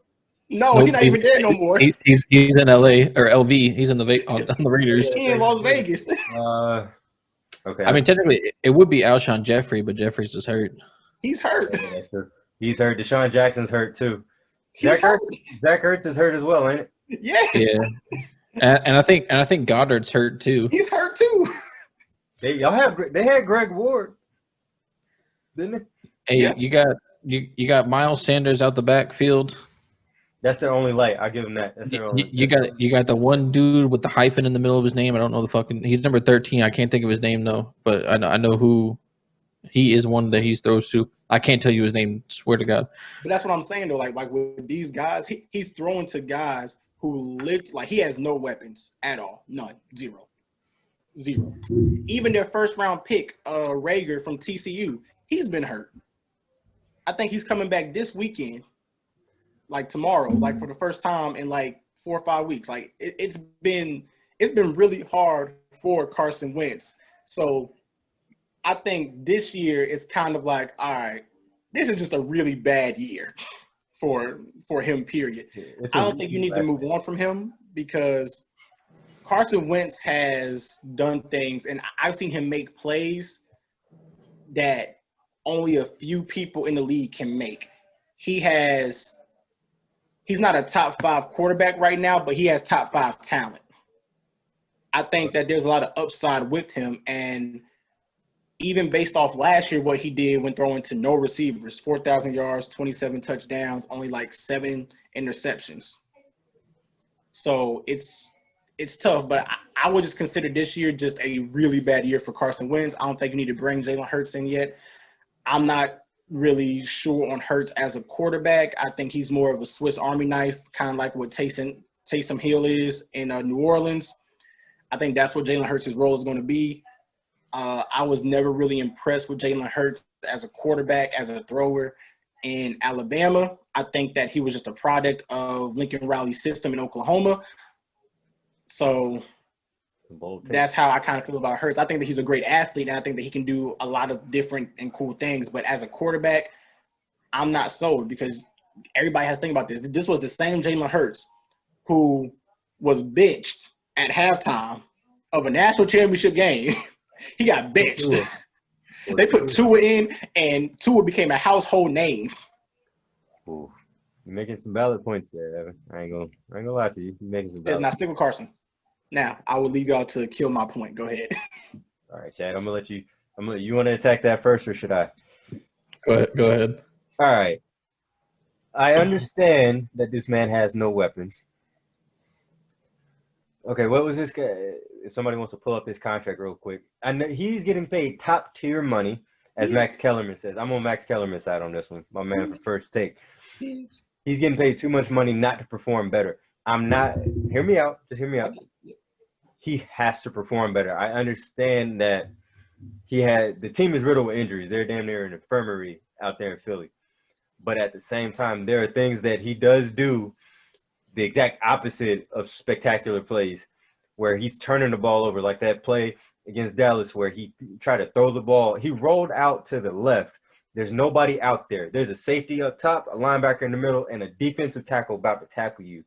No, Nope, he's not even there no more. He's in LA or LV. He's in on the Raiders. He in Las Vegas. Okay. I mean, technically, it would be Alshon Jeffrey, but Jeffrey's just hurt. He's hurt. Yeah, he's hurt. Deshaun Jackson's hurt too. He's hurt. Zach Ertz is hurt as well, ain't it? Yes. Yeah. And I think Goddard's hurt too. He's hurt too. They had Greg Ward, didn't they? Hey, Yeah. you got Miles Sanders out the backfield. That's their only light. I'll give them that. That's their only. You got the one dude with the hyphen in the middle of his name. I don't know the fucking. He's number 13. I can't think of his name though, but I know who. He is one that he throws to. I can't tell you his name. Swear to God. But that's what I'm saying though. Like with these guys, he's throwing to guys who he has no weapons at all. None. Zero. Even their first round pick, Rager from TCU, he's been hurt. I think he's coming back this weekend, like tomorrow, like for the first time in like 4 or 5 weeks. Like it's been really hard for Carson Wentz. So I think this year is kind of like, all right, this is just a really bad year for him, period. I don't think you need to move on from him because Carson Wentz has done things, and I've seen him make plays that only a few people in the league can make. He's not a top 5 quarterback right now, but he has top 5 talent. I think that there's a lot of upside with him, and even based off last year, what he did when throwing to no receivers, 4,000 yards, 27 touchdowns, only like 7 interceptions. So it's tough, but I would just consider this year just a really bad year for Carson Wentz. I don't think you need to bring Jalen Hurts in yet. I'm not really sure on Hurts as a quarterback. I think he's more of a Swiss Army knife, kind of like what Taysom Hill is in New Orleans. I think that's what Jalen Hurts' role is going to be. I was never really impressed with Jalen Hurts as a quarterback, as a thrower in Alabama. I think that he was just a product of Lincoln Riley's system in Oklahoma. So that's how I kind of feel about Hurts. I think that he's a great athlete, and I think that he can do a lot of different and cool things. But as a quarterback, I'm not sold because everybody has to think about this. This was the same Jalen Hurts who was benched at halftime of a national championship game. He got benched. They put Tua in, and Tua became a household name. Ooh. You're making some valid points there, Evan. I ain't gonna lie to you. You're making some valid. Now stick with Carson. Now I will leave y'all to kill my point. Go ahead. All right, Chad. I'm gonna let you. You want to attack that first, or should I? Go ahead. All right. I understand that this man has no weapons. Okay, what was this guy? If somebody wants to pull up his contract real quick, I know he's getting paid top tier money, as Max Kellerman says. I'm on Max Kellerman's side on this one. My man for First Take. He's getting paid too much money not to perform better. I'm not. Hear me out. Just hear me out. He has to perform better. I understand that the team is riddled with injuries. They're damn near an infirmary out there in Philly. But at the same time, there are things that he does do the exact opposite of spectacular plays where he's turning the ball over, like that play against Dallas where he tried to throw the ball. He rolled out to the left. There's nobody out there. There's a safety up top, a linebacker in the middle, and a defensive tackle about to tackle you.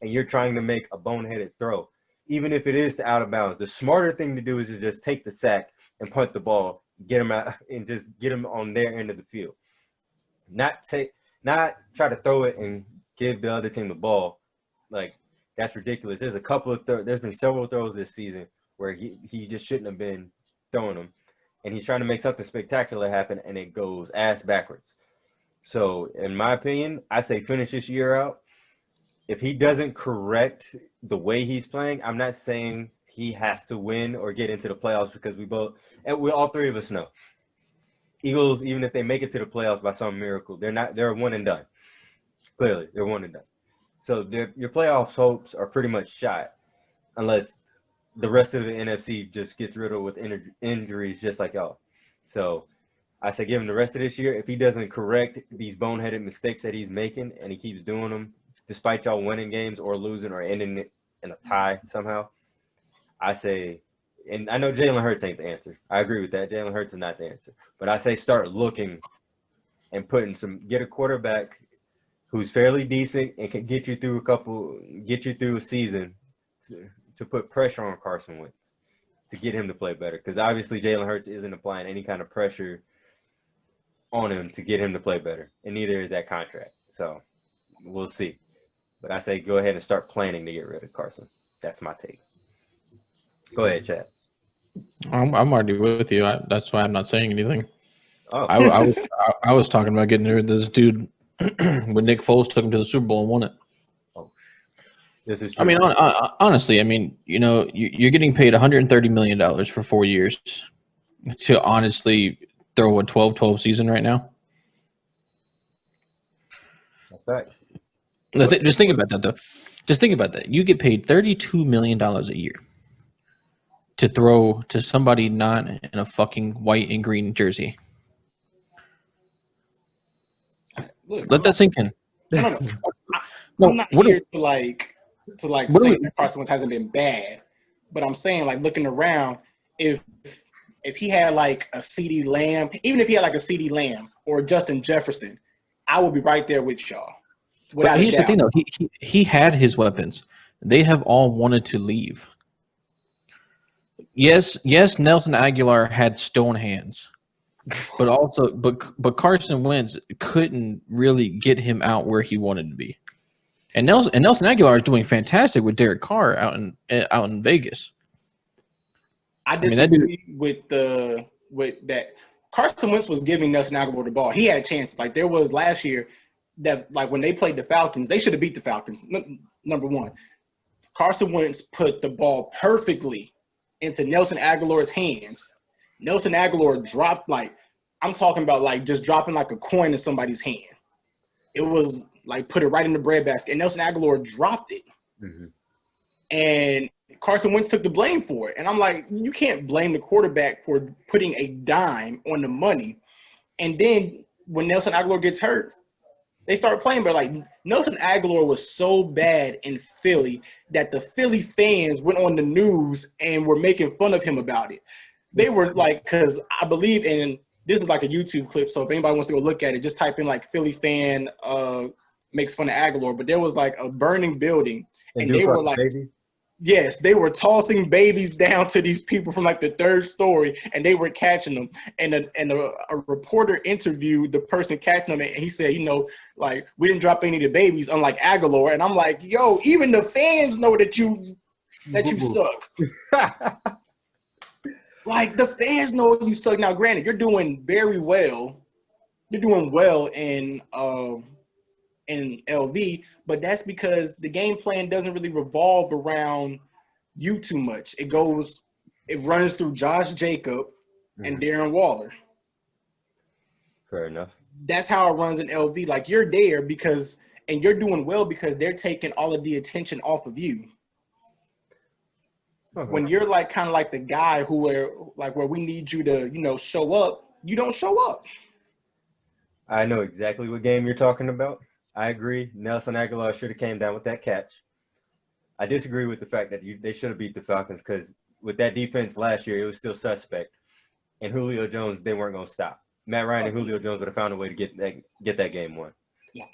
And you're trying to make a boneheaded throw. Even if it is to out of bounds, the smarter thing to do is to just take the sack and punt the ball, get him out, and just get him on their end of the field. not try to throw it and give the other team the ball. Like, that's ridiculous. There's a couple of there's been several throws this season where he just shouldn't have been throwing them, and he's trying to make something spectacular happen, and it goes ass backwards. So, in my opinion, I say finish this year out. If he doesn't correct the way he's playing, I'm not saying he has to win or get into the playoffs, because we all three of us know Eagles, even if they make it to the playoffs by some miracle, they're one and done. Clearly, they're one and done. So your playoffs hopes are pretty much shot unless the rest of the NFC just gets riddled with injuries just like y'all. So I say give him the rest of this year. If he doesn't correct these boneheaded mistakes that he's making and he keeps doing them despite y'all winning games or losing or ending it in a tie somehow, I say, and I know Jalen Hurts ain't the answer. I agree with that. Jalen Hurts is not the answer. But I say start looking and get a quarterback who's fairly decent and can get you through a season to put pressure on Carson Wentz to get him to play better. Because obviously Jalen Hurts isn't applying any kind of pressure on him to get him to play better. And neither is that contract. So we'll see. But I say go ahead and start planning to get rid of Carson. That's my take. Go ahead, Chad. I'm already with you. That's why I'm not saying anything. Oh. I was talking about getting rid of this dude when Nick Foles took him to the Super Bowl and won it. Oh, this is true. I mean, honestly, I mean, you're getting paid $130 million for 4 years to honestly throw a 12-12 season right now. That's facts. Just think about that, though. Just think about that. You get paid $32 million a year to throw to somebody not in a fucking white and green jersey. Look, Let that sink in. I'm not here to say that Carson Wentz hasn't been bad, but I'm saying, like, looking around, if he had like a CeeDee Lamb, even if he had like a CeeDee Lamb or Justin Jefferson, I would be right there with y'all. But here's the thing, though. He had his weapons. They have all wanted to leave. Yes, Nelson Aguilar had stone hands, but Carson Wentz couldn't really get him out where he wanted to be. And Nelson Aguilar is doing fantastic with Derek Carr out in Vegas. I disagree with that. Carson Wentz was giving Nelson Aguilar the ball. He had chances. Like there was last year that, like, when they played the Falcons, they should have beat the Falcons. Number one, Carson Wentz put the ball perfectly into Nelson Aguilar's hands. Nelson Aguilar dropped, like, I'm talking about, like, just dropping like a coin in somebody's hand. It was like put it right in the breadbasket, and Nelson Aguilar dropped it. Mm-hmm. And Carson Wentz took the blame for it. And I'm like, you can't blame the quarterback for putting a dime on the money. And then when Nelson Aguilar gets hurt, they start playing. But, like, Nelson Aguilar was so bad in Philly that the Philly fans went on the news and were making fun of him about it. They were like, because I believe in – this is like a YouTube clip, so if anybody wants to go look at it, just type in, like, Philly fan makes fun of Aguilar. But there was, like, a burning building, and they were like – yes, they were tossing babies down to these people from, like, the third story, and they were catching them. And a reporter interviewed the person catching them, and he said, like, we didn't drop any of the babies, unlike Aguilar. And I'm like, yo, even the fans know that you suck. Like, the fans know you suck. Now, granted, you're doing very well. You're doing well in LV, but that's because the game plan doesn't really revolve around you too much. It runs through Josh Jacob and Darren Waller. Fair enough. That's how it runs in LV. Like, you're there and you're doing well because they're taking all of the attention off of you. When you're, like, kind of like the guy where we need you to, show up, you don't show up. I know exactly what game you're talking about. I agree. Nelson Aguilar should have came down with that catch. I disagree with the fact that they should have beat the Falcons, because with that defense last year, it was still suspect. And Julio Jones, they weren't going to stop. Matt Ryan and Julio Jones would have found a way to get that game won. Yeah.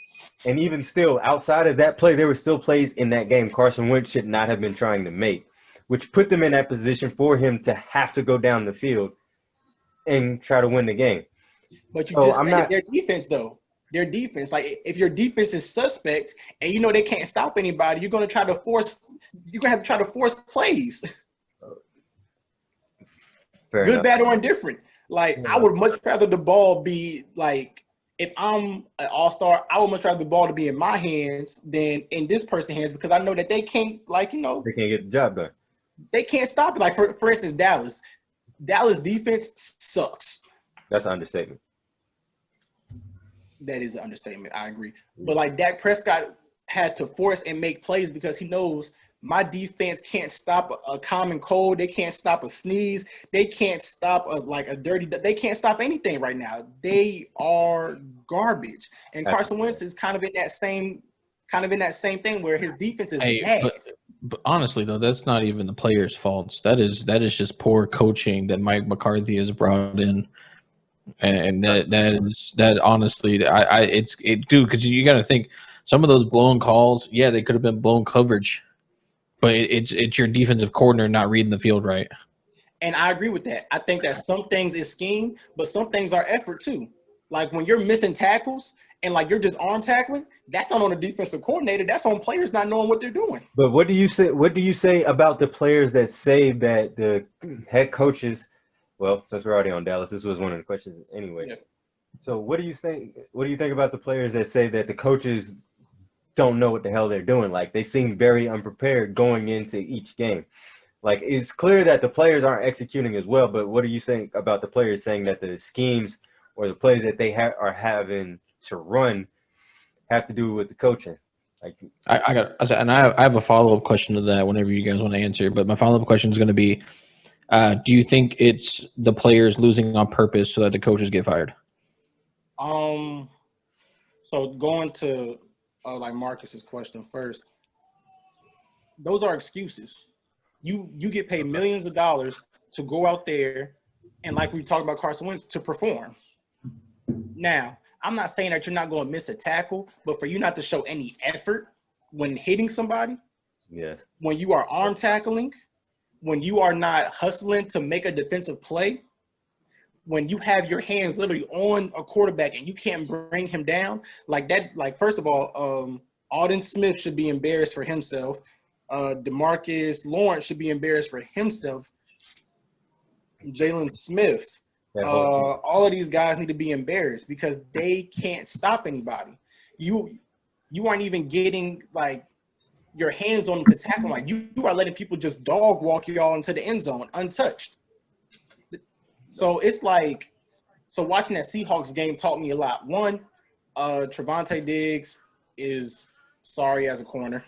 And even still, outside of that play, there were still plays in that game Carson Wentz should not have been trying to make, which put them in that position for him to have to go down the field and try to win the game. But you their defense, though. their defense. Like if your defense is suspect and you know they can't stop anybody, you're gonna have to try to force plays. Fair Good, enough. bad, or indifferent. Like I would much rather the ball be like if I'm an all-star, I would much rather the ball to be in my hands than in this person's hands because I know that they can't They can't get the job done. They can't stop it. Like for instance, Dallas defense sucks. That's an understatement. That is an understatement. I agree. But like Dak Prescott had to force and make plays because he knows my defense can't stop a common cold. They can't stop a sneeze. They can't stop they can't stop anything right now. They are garbage. And Carson Wentz is kind of in that same thing where his defense is bad. But honestly, though, that's not even the players' faults. That is just poor coaching that Mike McCarthy has brought in, and that honestly, dude, because you got to think some of those blown calls, yeah, they could have been blown coverage, but it's your defensive coordinator not reading the field right. And I agree with that. I think that some things is scheme, but some things are effort too. Like when you're missing tackles and like you're just arm tackling, that's not on the defensive coordinator. That's on players not knowing what they're doing. But what do you say? What do you say about the players that say that the head coaches? Well, since we're already on Dallas, this was one of the questions anyway. Yeah. So what do you think? What do you think about the players that say that the coaches don't know what the hell they're doing? Like they seem very unprepared going into each game. Like it's clear that the players aren't executing as well. But what do you think about the players saying that the schemes or the plays that they are having to run have to do with the coaching? Like I have a follow-up question to that whenever you guys want to answer. But my follow-up question is going to be, do you think it's the players losing on purpose so that the coaches get fired? So going to like Marcus's question first, those are excuses. You get paid millions of dollars to go out there and like we talked about Carson Wentz to perform. Now, I'm not saying that you're not going to miss a tackle, but for you not to show any effort when hitting somebody, when you are arm tackling, when you are not hustling to make a defensive play, when you have your hands literally on a quarterback and you can't bring him down, like that, like first of all, Alden Smith should be embarrassed for himself. DeMarcus Lawrence should be embarrassed for himself. Jalen Smith. All of these guys need to be embarrassed because they can't stop anybody. You aren't even getting like your hands on them to tackle. Like you are letting people just dog walk y'all into the end zone untouched. So it's like, so watching that Seahawks game taught me a lot. One, Trevante Diggs is sorry as a corner.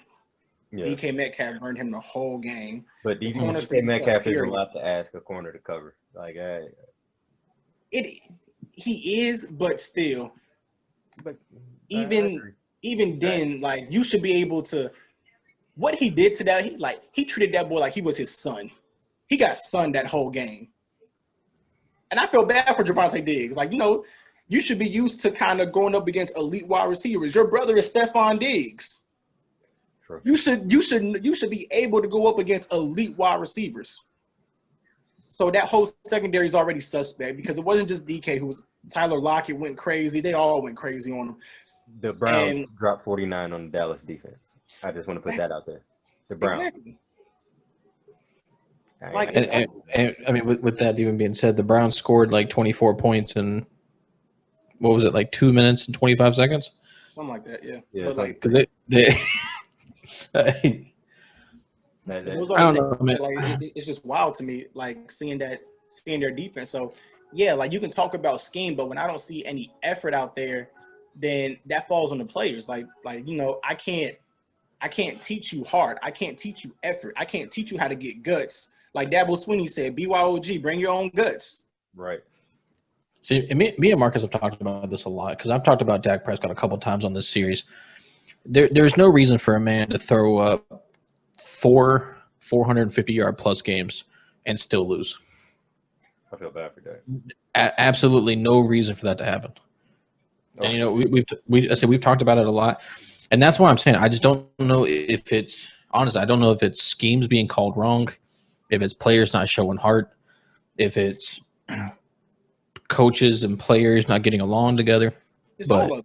Yeah. DK Metcalf burned him the whole game. But DK Metcalf is a lot to ask a corner to cover. Like he is, but still. But even then, like you should be able to. What he did to that, he treated that boy like he was his son. He got sunned that whole game. And I feel bad for Trevante Diggs. Like, you should be used to kind of going up against elite wide receivers. Your brother is Stephon Diggs. True. You should be able to go up against elite wide receivers. So that whole secondary is already suspect because it wasn't just DK who was Tyler Lockett went crazy. They all went crazy on him. The Browns dropped 49 on the Dallas defense. I just want to put that out there. The Browns. Exactly. Like, and I mean, with that even being said, the Browns scored like 24 points in, what was it, like 2 minutes and 25 seconds? Something like that, yeah. Yeah, because I don't know, man. Like, it's just wild to me, like seeing their defense. So, yeah, like you can talk about scheme, but when I don't see any effort out there, then that falls on the players. Like I can't teach you heart. I can't teach you effort. I can't teach you how to get guts. Like Dabo Swinney said, BYOG, bring your own guts. Right. See, me and Marcus have talked about this a lot because I've talked about Dak Prescott a couple of times on this series. There's no reason for a man to throw up 450-yard plus games and still lose. I feel bad for Dak. Absolutely no reason for that to happen. Okay. And we've talked about it a lot, and that's why I'm saying I just don't know if it's honestly. I don't know if it's schemes being called wrong, if it's players not showing heart, if it's coaches and players not getting along together. It's all of it.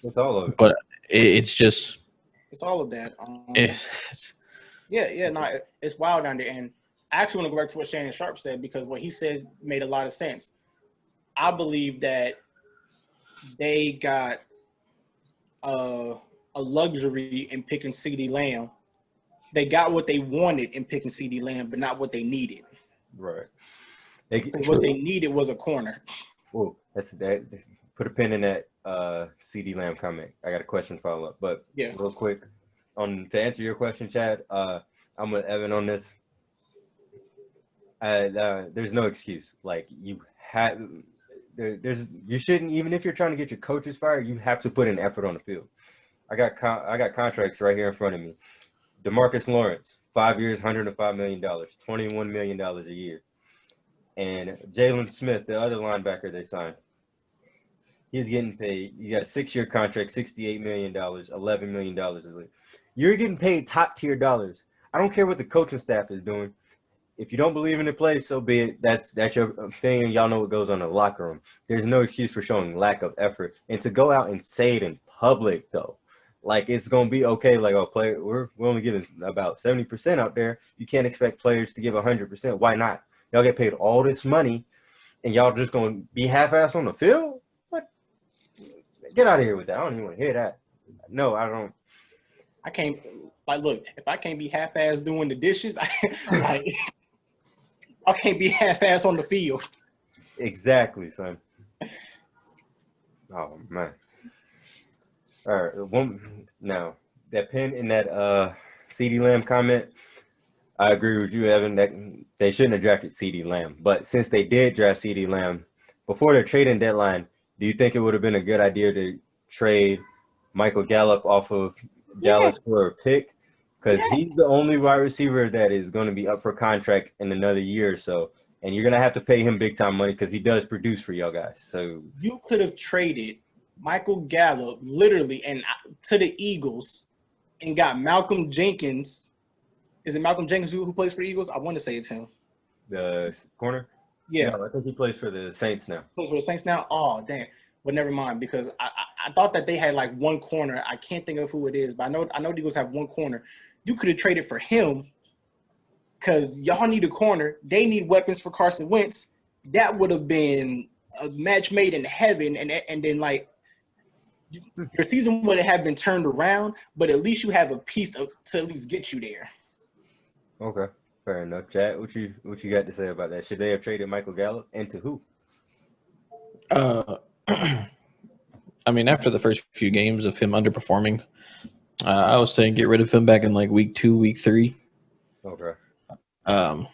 It's all of it. But it's just It's all of that. it's, Yeah, no, it's wild down there. And I actually want to go back to what Shannon Sharp said, because what he said made a lot of sense. I believe that they got a luxury in picking CeeDee Lamb. They got what they wanted in picking CeeDee Lamb, but not what they needed. Right. What they needed was a corner. Oh, that's that. Put a pin in that CD Lamb comment. I got a question follow up, but Yeah. real quick, to answer your question, Chad. I'm with Evan on this. There's no excuse. Like you have, you shouldn't, even if you're trying to get your coaches fired, you have to put an effort on the field. I got contracts right here in front of me. DeMarcus Lawrence, 5 years, $105 million, $21 million a year. And Jalen Smith, the other linebacker they signed, he's getting paid. You got a 6-year contract, $68 million, $11 million a year. You're getting paid top tier dollars. I don't care what the coaching staff is doing. If you don't believe in the play, so be it. That's your thing, and y'all know what goes on in the locker room. There's no excuse for showing lack of effort. And to go out and say it in public, though, like it's gonna be okay. Like, oh, player, we're only giving about 70% out there. You can't expect players to give 100%. Why not? Y'all get paid all this money, and y'all just gonna be half-assed on the field? What? Get out of here with that. I don't even want to hear that. No, I don't. I can't. Like, look, if I can't be half-assed doing the dishes, I can't be half-assed on the field. Exactly, son. Oh man. All right, now that pin in that CeeDee Lamb comment, I agree with you, Evan, that they shouldn't have drafted CeeDee Lamb. But since they did draft CeeDee Lamb before their trading deadline, do you think it would have been a good idea to trade Michael Gallup off of Dallas for a pick? Because he's the only wide receiver that is going to be up for contract in another year or so. And you're going to have to pay him big time money because he does produce for y'all guys. So you could have traded Michael Gallup literally and to the Eagles and got Malcolm Jenkins. Is it Malcolm Jenkins who plays for the Eagles? I want to say it's him. The corner? Yeah. No, I think he plays for the Saints now. Plays for the Saints now? Oh, damn. Well, never mind, because I thought that they had like one corner. I can't think of who it is, but I know the Eagles have one corner. You could have traded for him because y'all need a corner. They need weapons for Carson Wentz. That would have been a match made in heaven, and then like your season would have been turned around, but at least you have a piece to at least get you there. Okay, fair enough. Chad, what you got to say about that? Should they have traded Michael Gallup, and to who? I mean, after the first few games of him underperforming, I was saying get rid of him back in like week 2, week 3. Okay. I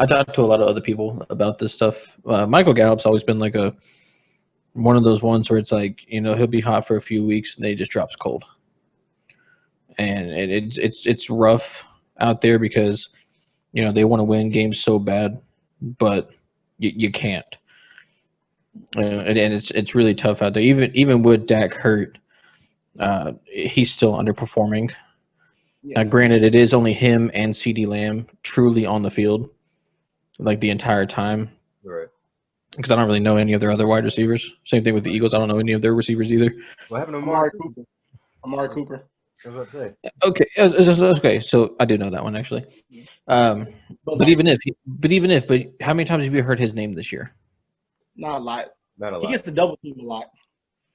talked to a lot of other people about this stuff. Michael Gallup's always been like one of those ones where it's like, he'll be hot for a few weeks and then he just drops cold. And it's rough out there because, they want to win games so bad, but you can't. And it's really tough out there. Even with Dak hurt, he's still underperforming. Yeah. Now, granted, it is only him and CeeDee Lamb truly on the field, like the entire time. Right. Because I don't really know any of their other wide receivers. Same thing with the Eagles. I don't know any of their receivers either. What happened to Amari Cooper? Amari Cooper. I was about to say. Okay. So I do know that one actually. But how many times have you heard his name this year? Not a lot. Not a lot. He gets the double team a lot.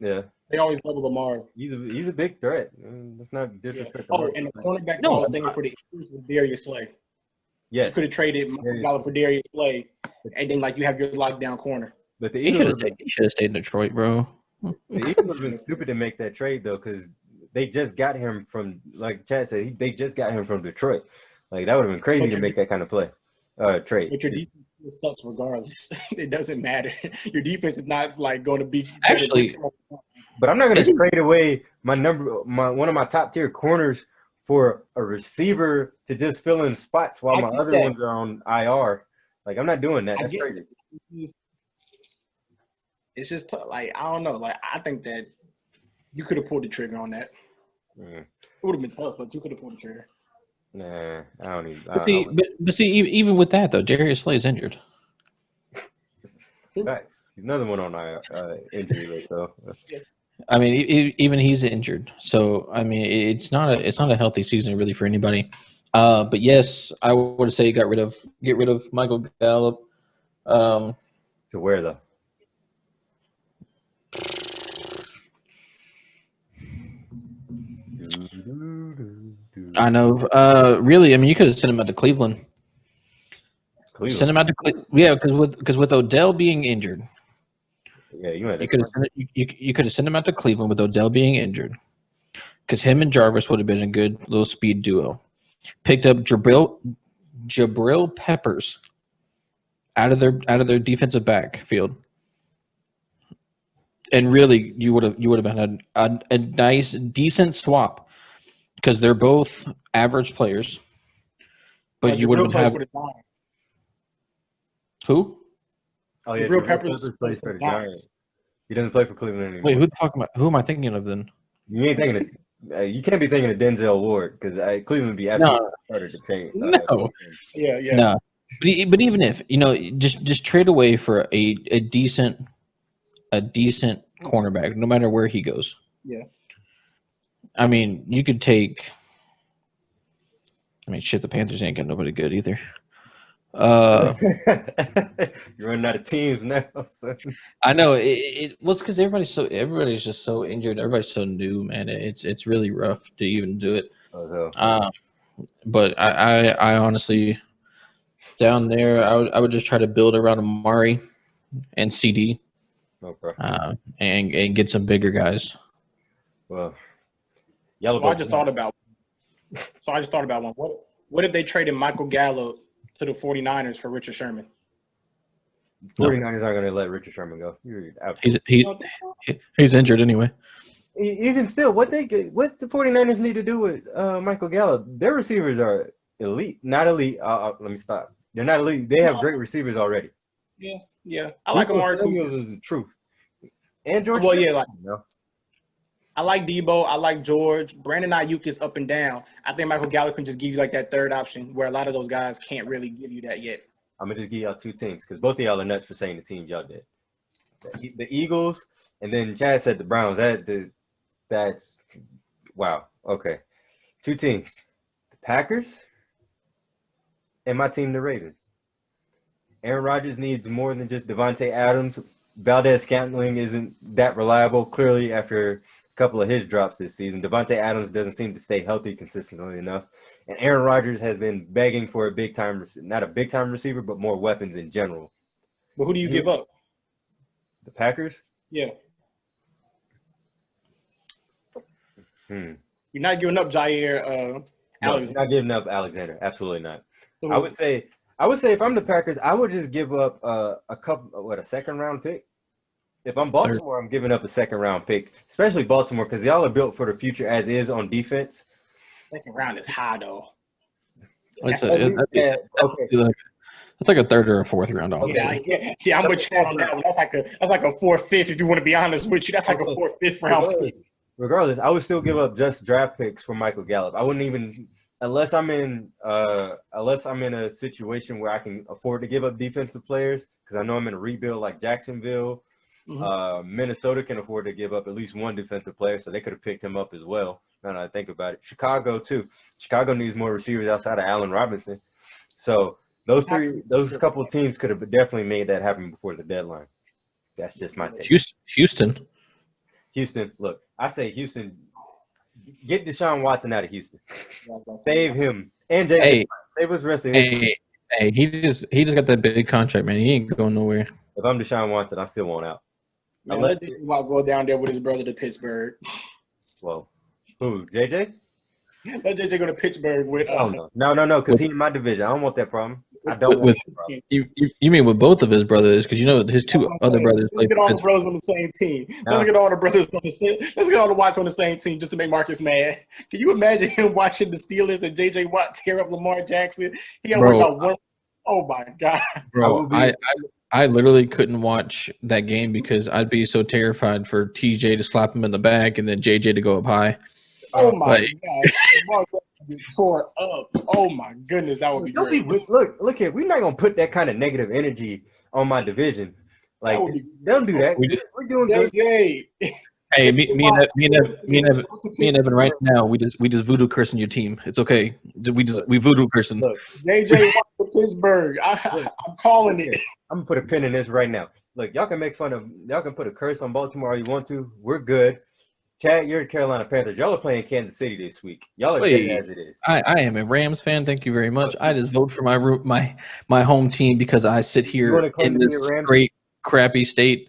Yeah. They always double Lamar. He's a big threat. That's not disrespect. Yeah. Oh, and the cornerback I was thinking for the Eagles was Darius Slay. Yes. You could have traded Gallup for Darius Slay, and then like you have your lockdown corner. But the Eagles should have stayed in Detroit, bro. The Eagles have been stupid to make that trade though, because they just got him from, like Chad said, they just got him from Detroit. Like that would have been crazy to make that kind of trade. But your defense sucks regardless. It doesn't matter. Your defense is not like going to be actually. But I'm not going to trade away one of my top tier corners for a receiver to just fill in spots while my other ones are on IR. Like I'm not doing that. That's crazy. It's just like I don't know. Like I think that you could have pulled the trigger on that. It would have been tough, but you could have pulled the trigger. Nah, I don't even. But see, even with that though, Darius Slay's injured. Nice. Another one on our injury list. So I mean, even he's injured. So I mean, it's not a healthy season really for anybody. But yes, I would say get rid of Michael Gallup. To where though? I know. Really, I mean, you could have sent him out to Cleveland. Cleveland. Send him out to yeah, because with Odell being injured, Yeah, you had you could have you could have sent him out to Cleveland with Odell being injured, because him and Jarvis would have been a good little speed duo. Picked up Jabril Peppers out of their defensive backfield, and really you would have been a nice decent swap because they're both average players, but you would have plays had for the Giants. who? Oh yeah, Jabril Jabril Peppers plays for the Giants. He doesn't play for Cleveland anymore. Wait, who am I thinking of then? You ain't thinking of. You can't be thinking of Denzel Ward because Cleveland would be absolutely harder to change. No. Yeah. No, but even if just trade away for a decent cornerback, no matter where he goes. Yeah. I mean, you could take. I mean, shit, the Panthers ain't got nobody good either. You're running out of teams now. So. I know it was because everybody's just so injured. Everybody's so new, man. It's really rough to even do it. But I honestly, down there, I would just try to build around Amari and CD, and get some bigger guys. Well, So I just thought about one. What if they traded Michael Gallup to the 49ers for Richard Sherman? 49ers aren't going to let Richard Sherman go. He's injured anyway. Even still, what the 49ers need to do with Michael Gallup? Their receivers are elite. Not elite. Let me stop. They're not elite. They have great receivers already. Yeah. I like Amari Cooper. Is the truth. And George. Well, yeah, I like Debo. I like George. Brandon Ayuk is up and down. I think Michael Gallup can just give you like that third option where a lot of those guys can't really give you that yet. I'm going to just give y'all two teams because both of y'all are nuts for saying the teams y'all did. The Eagles, and then Chad said the Browns. That's wow. Okay. Two teams. The Packers and my team, the Ravens. Aaron Rodgers needs more than just Devontae Adams. Valdez-Scantling isn't that reliable, clearly, after a couple of his drops this season. Devontae Adams doesn't seem to stay healthy consistently enough. And Aaron Rodgers has been begging for a big-time – not a big-time receiver, but more weapons in general. But who do you give up? The Packers? Yeah. You're not giving up Jair Alexander. Not giving up Alexander. Absolutely not. So, I would say if I'm the Packers, I would just give up a second-round pick. If I'm Baltimore, I'm giving up a second-round pick, especially Baltimore, because y'all are built for the future as is on defense. Second round is high, though. It's like a third or a fourth round. Obviously. Yeah. I'm with Chad on that one. That's like a fourth, fifth. If you want to be honest with you, that's like a fourth, fifth round pick. Regardless, I would still give up just draft picks for Michael Gallup. I wouldn't even, unless I'm in a situation where I can afford to give up defensive players, because I know I'm in a rebuild like Jacksonville. Minnesota can afford to give up at least one defensive player, so they could have picked him up as well. Now that I think about it, Chicago too. Chicago needs more receivers outside of Allen Robinson. So those couple of teams could have definitely made that happen before the deadline. That's just my take. Houston, look, I say Houston, get Deshaun Watson out of Houston. Save him and Jay. Save us the rest of his. Hey, he just got that big contract, man. He ain't going nowhere. If I'm Deshaun Watson, I still want out. Man, let go down there with his brother to Pittsburgh. Well, who, JJ? Let JJ go to Pittsburgh with. No, because he's in my division. I don't want that problem. I don't want that problem. You mean with both of his brothers? Because you know his two other brothers play. Let's get all the brothers on the same team. Let's get all the brothers on the same. Let's get all the Watts on the same team just to make Marcus mad. Can you imagine him watching the Steelers and JJ Watt tear up Lamar Jackson? He got to work out one. Oh my God, bro! I literally couldn't watch that game because I'd be so terrified for TJ to slap him in the back and then JJ to go up high. Oh my God! Lamar Jackson tore up. Oh my goodness, that would be great. Look here. We're not gonna put that kind of negative energy on my division. Like, don't do that. We're doing good. JJ. Hey, me and Evan right now, we just voodoo cursing your team. It's okay. We voodoo cursing. Look, JJ wants to Pittsburgh. I'm calling it. I'm gonna put a pin in this right now. Look, y'all can put a curse on Baltimore all you want to. We're good. Chad, you're the Carolina Panthers. Y'all are playing Kansas City this week. Y'all are dead as it is. I am a Rams fan. Thank you very much. I just vote for my home team because I sit here in this great crappy state.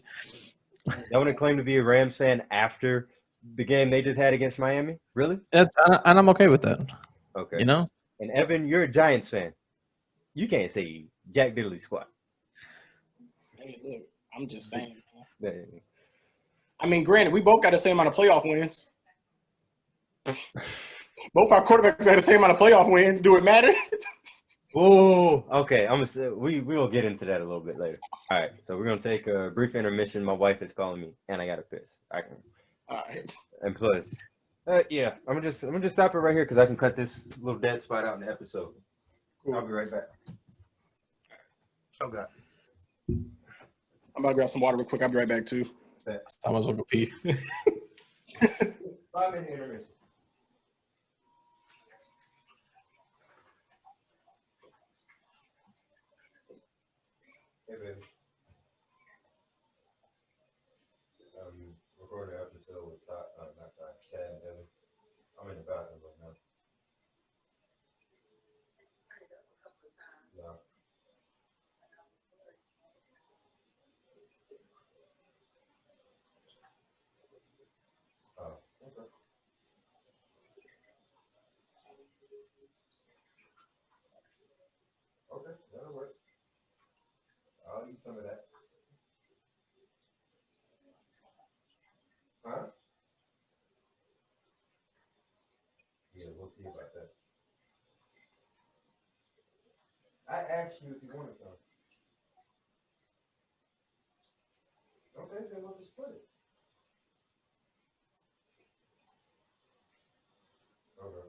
Y'all want to claim to be a Rams fan after the game they just had against Miami? Really? And I'm okay with that. Okay. You know? And Evan, you're a Giants fan. You can't say Jack Diddley squat. Hey, look, I'm just saying. Yeah. I mean, granted, we both got the same amount of playoff wins. Both our quarterbacks had the same amount of playoff wins. Do it matter? Oh, okay. We will get into that a little bit later. All right, so we're gonna take a brief intermission. My wife is calling me, and I gotta piss. All right. And plus, yeah, I'm gonna just stop it right here because I can cut this little dead spot out in the episode. Cool. I'll be right back. Oh God. I'm about to grab some water real quick. I'll be right back too. I was gonna go pee. 5-minute intermission. Hey, baby. Recording an episode with Chad and Evan. I'm in the bathroom right now. No. Oh, okay. Okay, that'll work. I'll eat some of that. Huh? Yeah, we'll see about that. I asked you if you wanted some. Okay, then we'll just split it. Okay.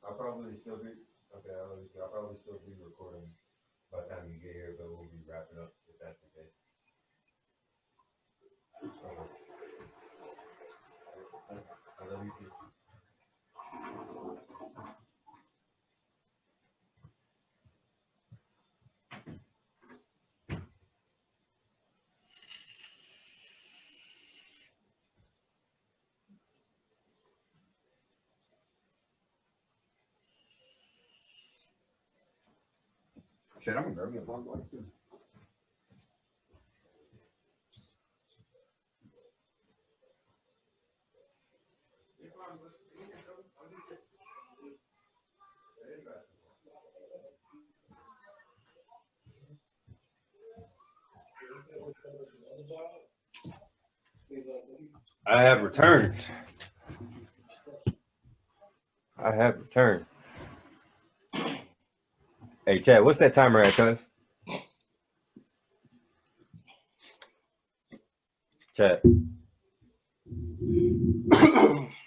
I'll probably still be recording by the time you get here, but we'll be wrapping up if that's the case. Okay. I love you too. Shit, I'm gonna grab me a blunt one too. I have returned. Hey, Chad, what's that timer at, cuz? Chad.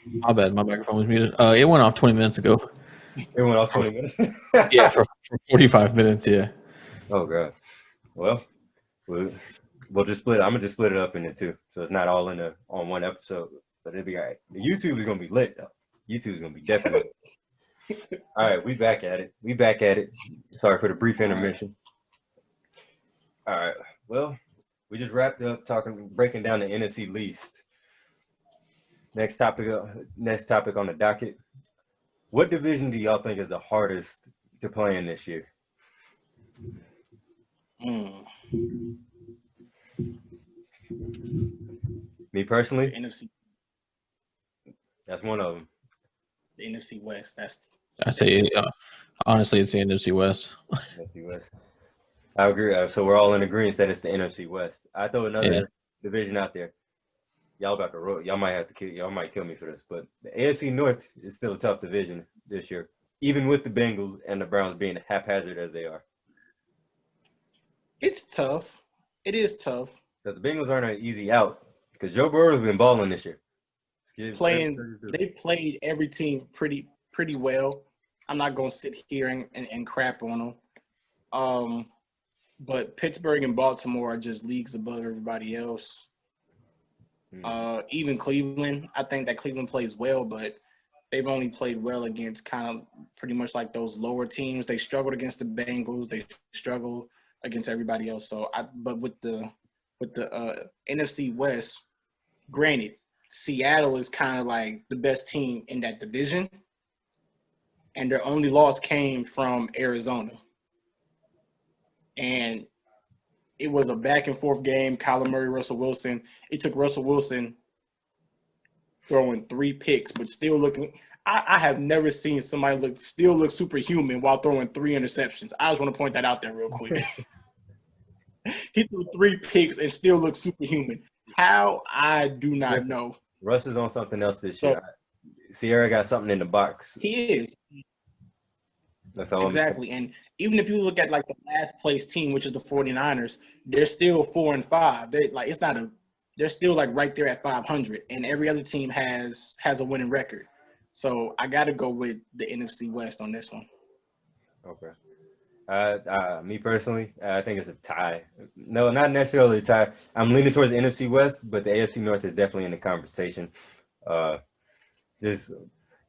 My bad. My microphone was muted. It went off 20 minutes ago. It went off 20 minutes? Yeah, for 45 minutes, yeah. Oh, God. Well, we'll just split it. I'm going to just split it up into two. So it's not all on one episode. But it'll be all right. The YouTube is going to be lit, though. YouTube is going to be definitely all right, we back at it. Sorry for the brief intermission. All right. Well, we just wrapped up breaking down the NFC least. Next topic on the docket. What division do y'all think is the hardest to play in this year? Me personally? The NFC. That's one of them. The NFC West. I say, honestly, it's the NFC West. NFC West. I agree. So we're all in agreement that it's the NFC West. I throw another division out there. Y'all about to roll. Y'all might kill me for this, but the AFC North is still a tough division this year, even with the Bengals and the Browns being haphazard as they are. It's tough. It is tough. Because the Bengals aren't an easy out. Because Joe Burrow's been balling this year. They played every team pretty well. I'm not gonna sit here and crap on them. But Pittsburgh and Baltimore are just leagues above everybody else. Even Cleveland, I think that Cleveland plays well, but they've only played well against kind of pretty much like those lower teams. They struggled against the Bengals. They struggle against everybody else. But with the NFC West, granted, Seattle is kind of like the best team in that division, and their only loss came from Arizona. And it was a back and forth game. Kyler Murray, Russell Wilson. It took Russell Wilson throwing 3 picks, but still looking. I have never seen somebody look superhuman while throwing 3 interceptions. I just want to point that out there real quick. He threw 3 picks and still looked superhuman. How? I do not know. Russ is on something else this year. Sierra got something in the box. He is. That's all. Exactly. And even if you look at like the last place team, which is the 49ers, they're still 4-5. They're still like right there at 500, and every other team has a winning record. So I got to go with the NFC West on this one. Okay. Me personally, I think it's a tie. No, not necessarily a tie. I'm leaning towards the NFC West, but the AFC North is definitely in the conversation. Just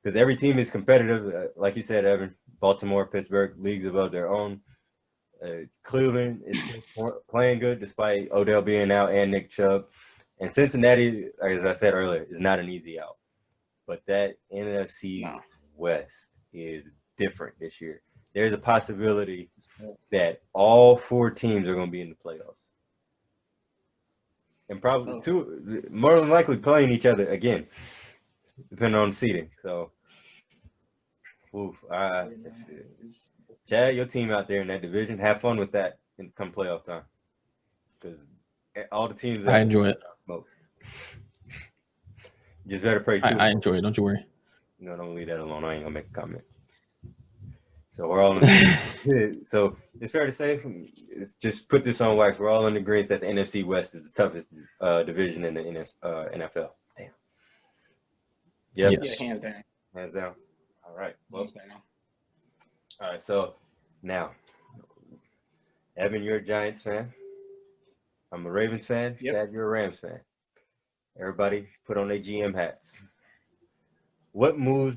because every team is competitive, like you said, Evan. Baltimore, Pittsburgh, leagues above their own. Cleveland is playing good despite Odell being out and Nick Chubb. And Cincinnati, as I said earlier, is not an easy out. But that NFC West is different this year. There's a possibility that all 4 teams are going to be in the playoffs. And probably 2, more than likely playing each other again, depending on the seeding. So, Chad, your team out there in that division, have fun with that and come playoff time. Because all the teams I enjoy it. Smoke. Just better pray too. I enjoy it. Don't you worry. No, don't leave that alone. I ain't gonna make a comment. So we're all so it's fair to say, just put this on wax. We're all in agreement that the NFC West is the toughest division in the NFL. Damn. Yep. Yes. Yeah, hands down. Hands down. All right. Well, hands down. All right. So now, Evan, you're a Giants fan. I'm a Ravens fan. Yep. Chad, you're a Rams fan. Everybody put on their GM hats. What moves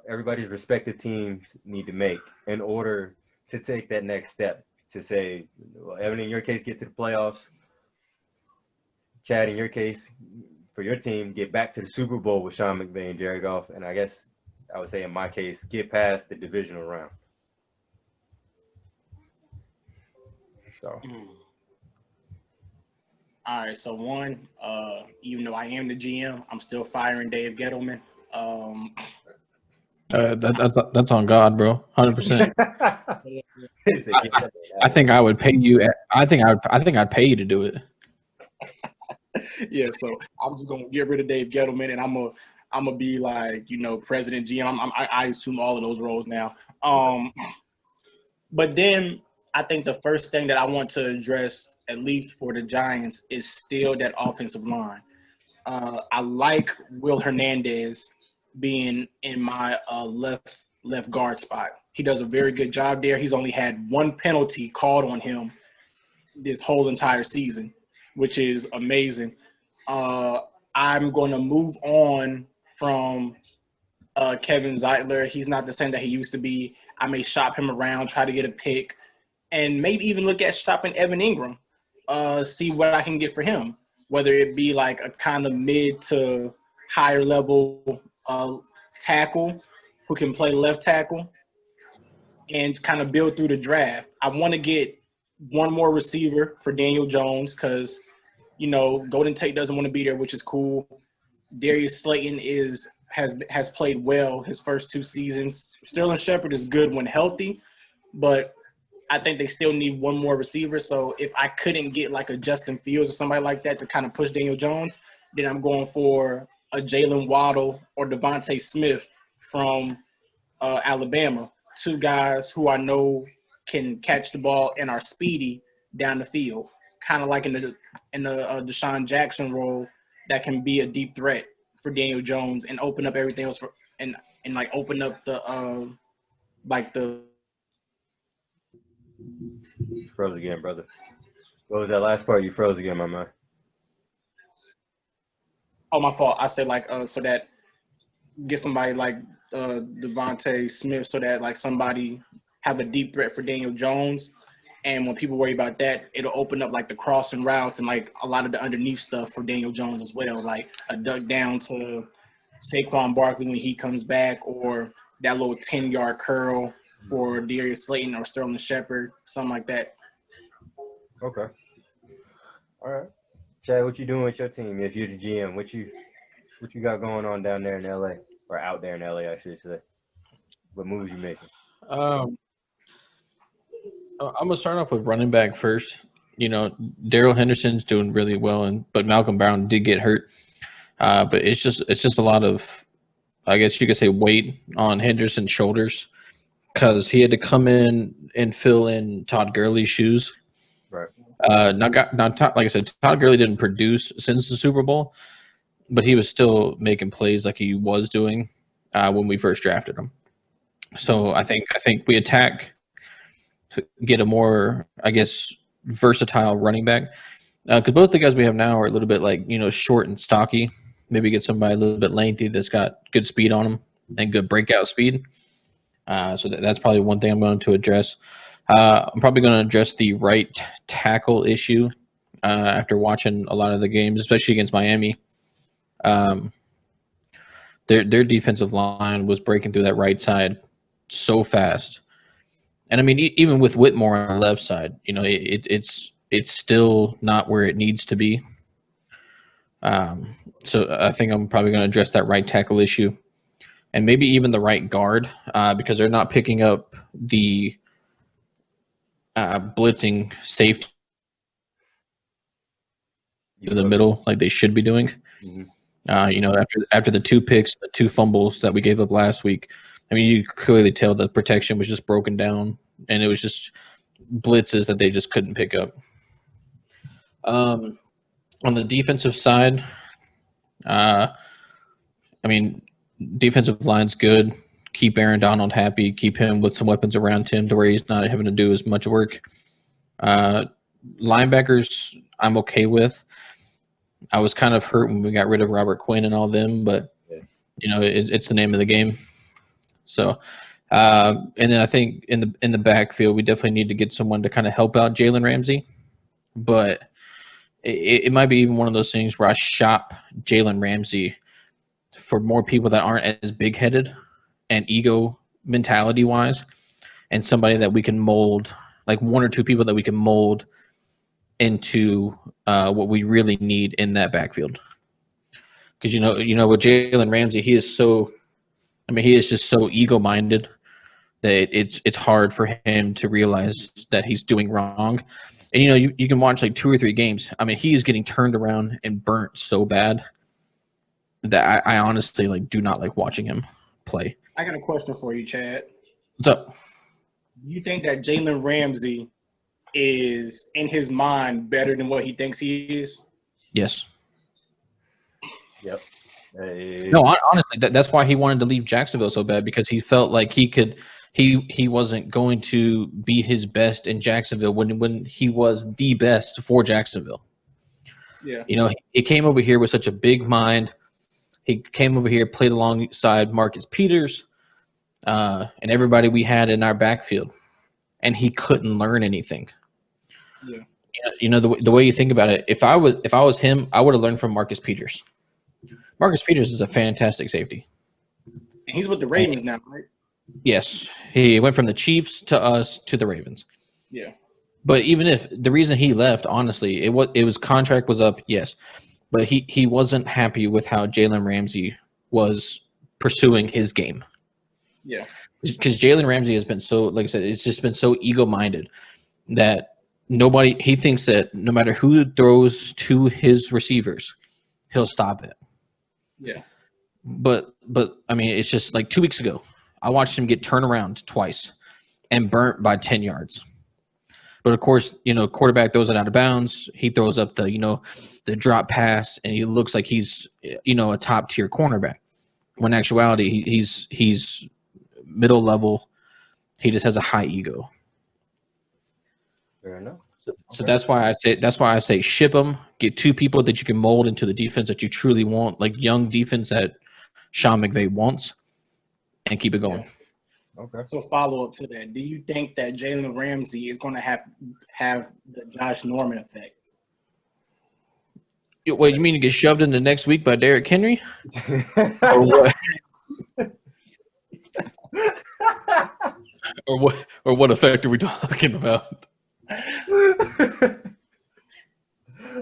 everybody's respective teams need to make in order to take that next step to say, well, Evan, in your case, get to the playoffs. Chad, in your case, for your team, get back to the Super Bowl with Sean McVay and Jared Goff. And I guess I would say in my case, get past the divisional round. So. All right, so one, even though I am the GM, I'm still firing Dave Gettleman. That's on God, bro. 100%. I think I would pay you. I think I'd pay you to do it. Yeah, so I'm just gonna get rid of Dave Gettleman, and I'm gonna be like, president, GM. I assume all of those roles now. But then I think the first thing that I want to address, at least for the Giants, is still that offensive line. I like Will Hernandez being in my left guard spot. He does a very good job there. He's only had 1 penalty called on him this whole entire season, which is amazing. I'm going to move on from Kevin Zeitler. He's not the same that he used to be. I may shop him around, try to get a pick, and maybe even look at shopping Evan Ingram, see what I can get for him, whether it be like a kind of mid to higher level tackle who can play left tackle and kind of build through the draft. I want to get one more receiver for Daniel Jones because, Golden Tate doesn't want to be there, which is cool. Darius Slayton has played well his first 2 seasons. Sterling Shepard is good when healthy, but I think they still need one more receiver. So if I couldn't get like a Justin Fields or somebody like that to kind of push Daniel Jones, then I'm going for a Jalen Waddle or Devontae Smith from Alabama. 2 guys who I know can catch the ball and are speedy down the field, kind of like in the Deshaun Jackson role that can be a deep threat for Daniel Jones and open up everything else and like open up the You froze again, brother. What was that last part? You froze again, my man. Oh, my fault. I said like so that get somebody like Devontae Smith, so that like somebody have a deep threat for Daniel Jones. And when people worry about that, it'll open up like the crossing routes and like a lot of the underneath stuff for Daniel Jones as well, like a duck down to Saquon Barkley when he comes back, or that little 10-yard curl for Darius Slayton or Sterling Shepard, something like that. Okay. All right. Chad, what you doing with your team? If you're the GM, what you got going on down there in LA, or out there in LA, I should say? What moves you making? I'm gonna start off with running back first. Darrell Henderson's doing really well, but Malcolm Brown did get hurt. But it's just a lot of, I guess you could say, weight on Henderson's shoulders, because he had to come in and fill in Todd Gurley's shoes. Right. Like I said, Todd Gurley didn't produce since the Super Bowl, but he was still making plays like he was doing when we first drafted him. So I think we attack to get a more, I guess, versatile running back, because both the guys we have now are a little bit like, short and stocky. Maybe get somebody a little bit lengthy that's got good speed on them and good breakout speed. So that's probably one thing I'm going to address. I'm probably going to address the right tackle issue after watching a lot of the games, especially against Miami. Their defensive line was breaking through that right side so fast. And I mean, even with Whitmore on the left side, it's still not where it needs to be. So I think I'm probably going to address that right tackle issue, and maybe even the right guard, because they're not picking up the blitzing safety in the middle like they should be doing. Mm-hmm. After the 2 picks, the 2 fumbles that we gave up last week, I mean, you clearly tell the protection was just broken down, and it was just blitzes that they just couldn't pick up. On the defensive side, I mean, defensive line's good. Keep Aaron Donald happy. Keep him with some weapons around him to where he's not having to do as much work. Linebackers, I'm okay with. I was kind of hurt when we got rid of Robert Quinn and all them, but it's the name of the game. So, and then I think in the backfield, we definitely need to get someone to kind of help out Jalen Ramsey. But it might be even one of those things where I shop Jalen Ramsey for more people that aren't as big-headed and ego mentality-wise, and somebody that we can mold, like 1 or 2 people that we can mold into what we really need in that backfield. Because with Jalen Ramsey, he is just so ego-minded that it's hard for him to realize that he's doing wrong. And you can watch like 2 or 3 games. I mean, he is getting turned around and burnt so bad that I honestly do not like watching him play. I got a question for you, Chad. What's up? You think that Jalen Ramsey is in his mind better than what he thinks he is? Yes. Yep. No, honestly, that's why he wanted to leave Jacksonville so bad, because he felt like he wasn't going to be his best in Jacksonville when he was the best for Jacksonville. Yeah. He came over here with such a big mind. He came over here, played alongside Marcus Peters, and everybody we had in our backfield, and he couldn't learn anything. Yeah. The way you think about it, if I was him, I would have learned from Marcus Peters. Marcus Peters is a fantastic safety. And he's with the Ravens now, right? Yes, he went from the Chiefs to us to the Ravens. Yeah. But even if the reason he left, honestly, it was contract was up, yes, but he wasn't happy with how Jalen Ramsey was pursuing his game. Yeah. Because Jalen Ramsey has been so, like I said, it's just been so ego-minded that he thinks that no matter who throws to his receivers, he'll stop it. Yeah. But I mean, it's just like 2 weeks ago, I watched him get turned around twice and burnt by 10 yards. But of course, quarterback throws it out of bounds. He throws up the drop pass, and he looks like he's a top tier cornerback. When in actuality, he's middle level. He just has a high ego. Fair enough. So that's why I say ship them. Get 2 people that you can mold into the defense that you truly want, like young defense that Sean McVay wants, and keep it going. Okay. So follow up to that. Do you think that Jalen Ramsey is going to have the Josh Norman effect? What you mean to get shoved into next week by Derrick Henry? Or what? or what effect are we talking about? The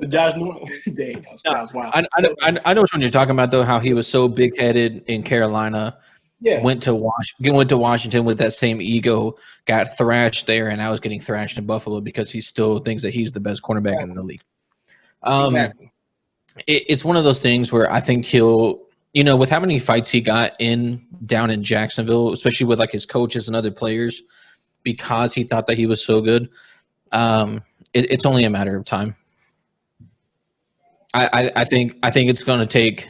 Josh Norman. Dang, that was wild. I know which one you're talking about though. How he was so big headed in Carolina, Yeah. went to Washington with that same ego, got thrashed there, and now is getting thrashed in Buffalo because he still thinks that he's the best cornerback in the league. Exactly. It's one of those things where I think he'll, with how many fights he got down in Jacksonville, especially with like his coaches and other players, because he thought that he was so good. It's only a matter of time. I think it's going to take,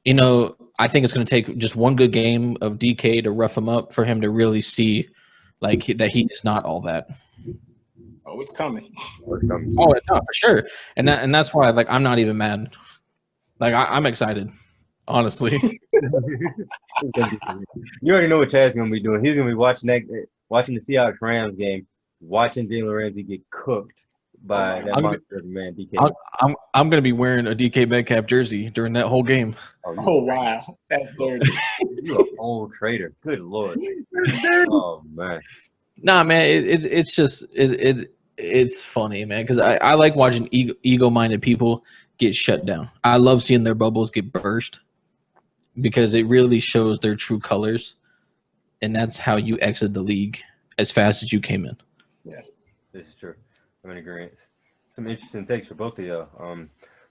I think it's going to take just one good game of DK to rough him up for him to really see like that he is not all that. Oh, it's coming. Oh, no, for sure. And that's why like I'm not even mad. Like I'm excited, honestly. You already know what Chad's gonna be doing. He's gonna be watching the Seahawks Rams game, watching Jalen Ramsey get cooked by that monster of a man, DK. I'm gonna be wearing a DK Metcalf jersey during that whole game. Oh wow, that's dirty. You're an old traitor. Good lord. Oh man. Nah, man, it's just it's funny, man, because I like watching ego-minded people get shut down. I love seeing their bubbles get burst because it really shows their true colors, and that's how you exit the league as fast as you came in. Yeah, this is true. I'm in agreement. Some interesting takes for both of y'all.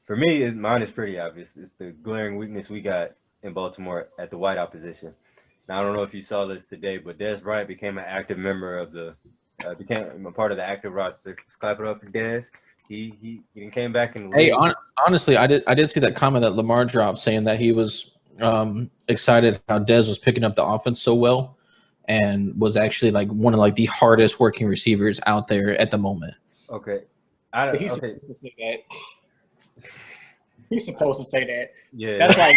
For me, mine is pretty obvious. It's the glaring weakness we got in Baltimore at the wideout position. Now, I don't know if you saw this today, but Dez Bryant became an active member of became a part of the active roster. Let's clap it up for Dez. He came back in the league. Hey, honestly, I did see that comment that Lamar dropped saying that he was excited how Dez was picking up the offense so well and was actually like one of like the hardest working receivers out there at the moment. Okay. He's supposed to say that. He's supposed to say that. Yeah. That's like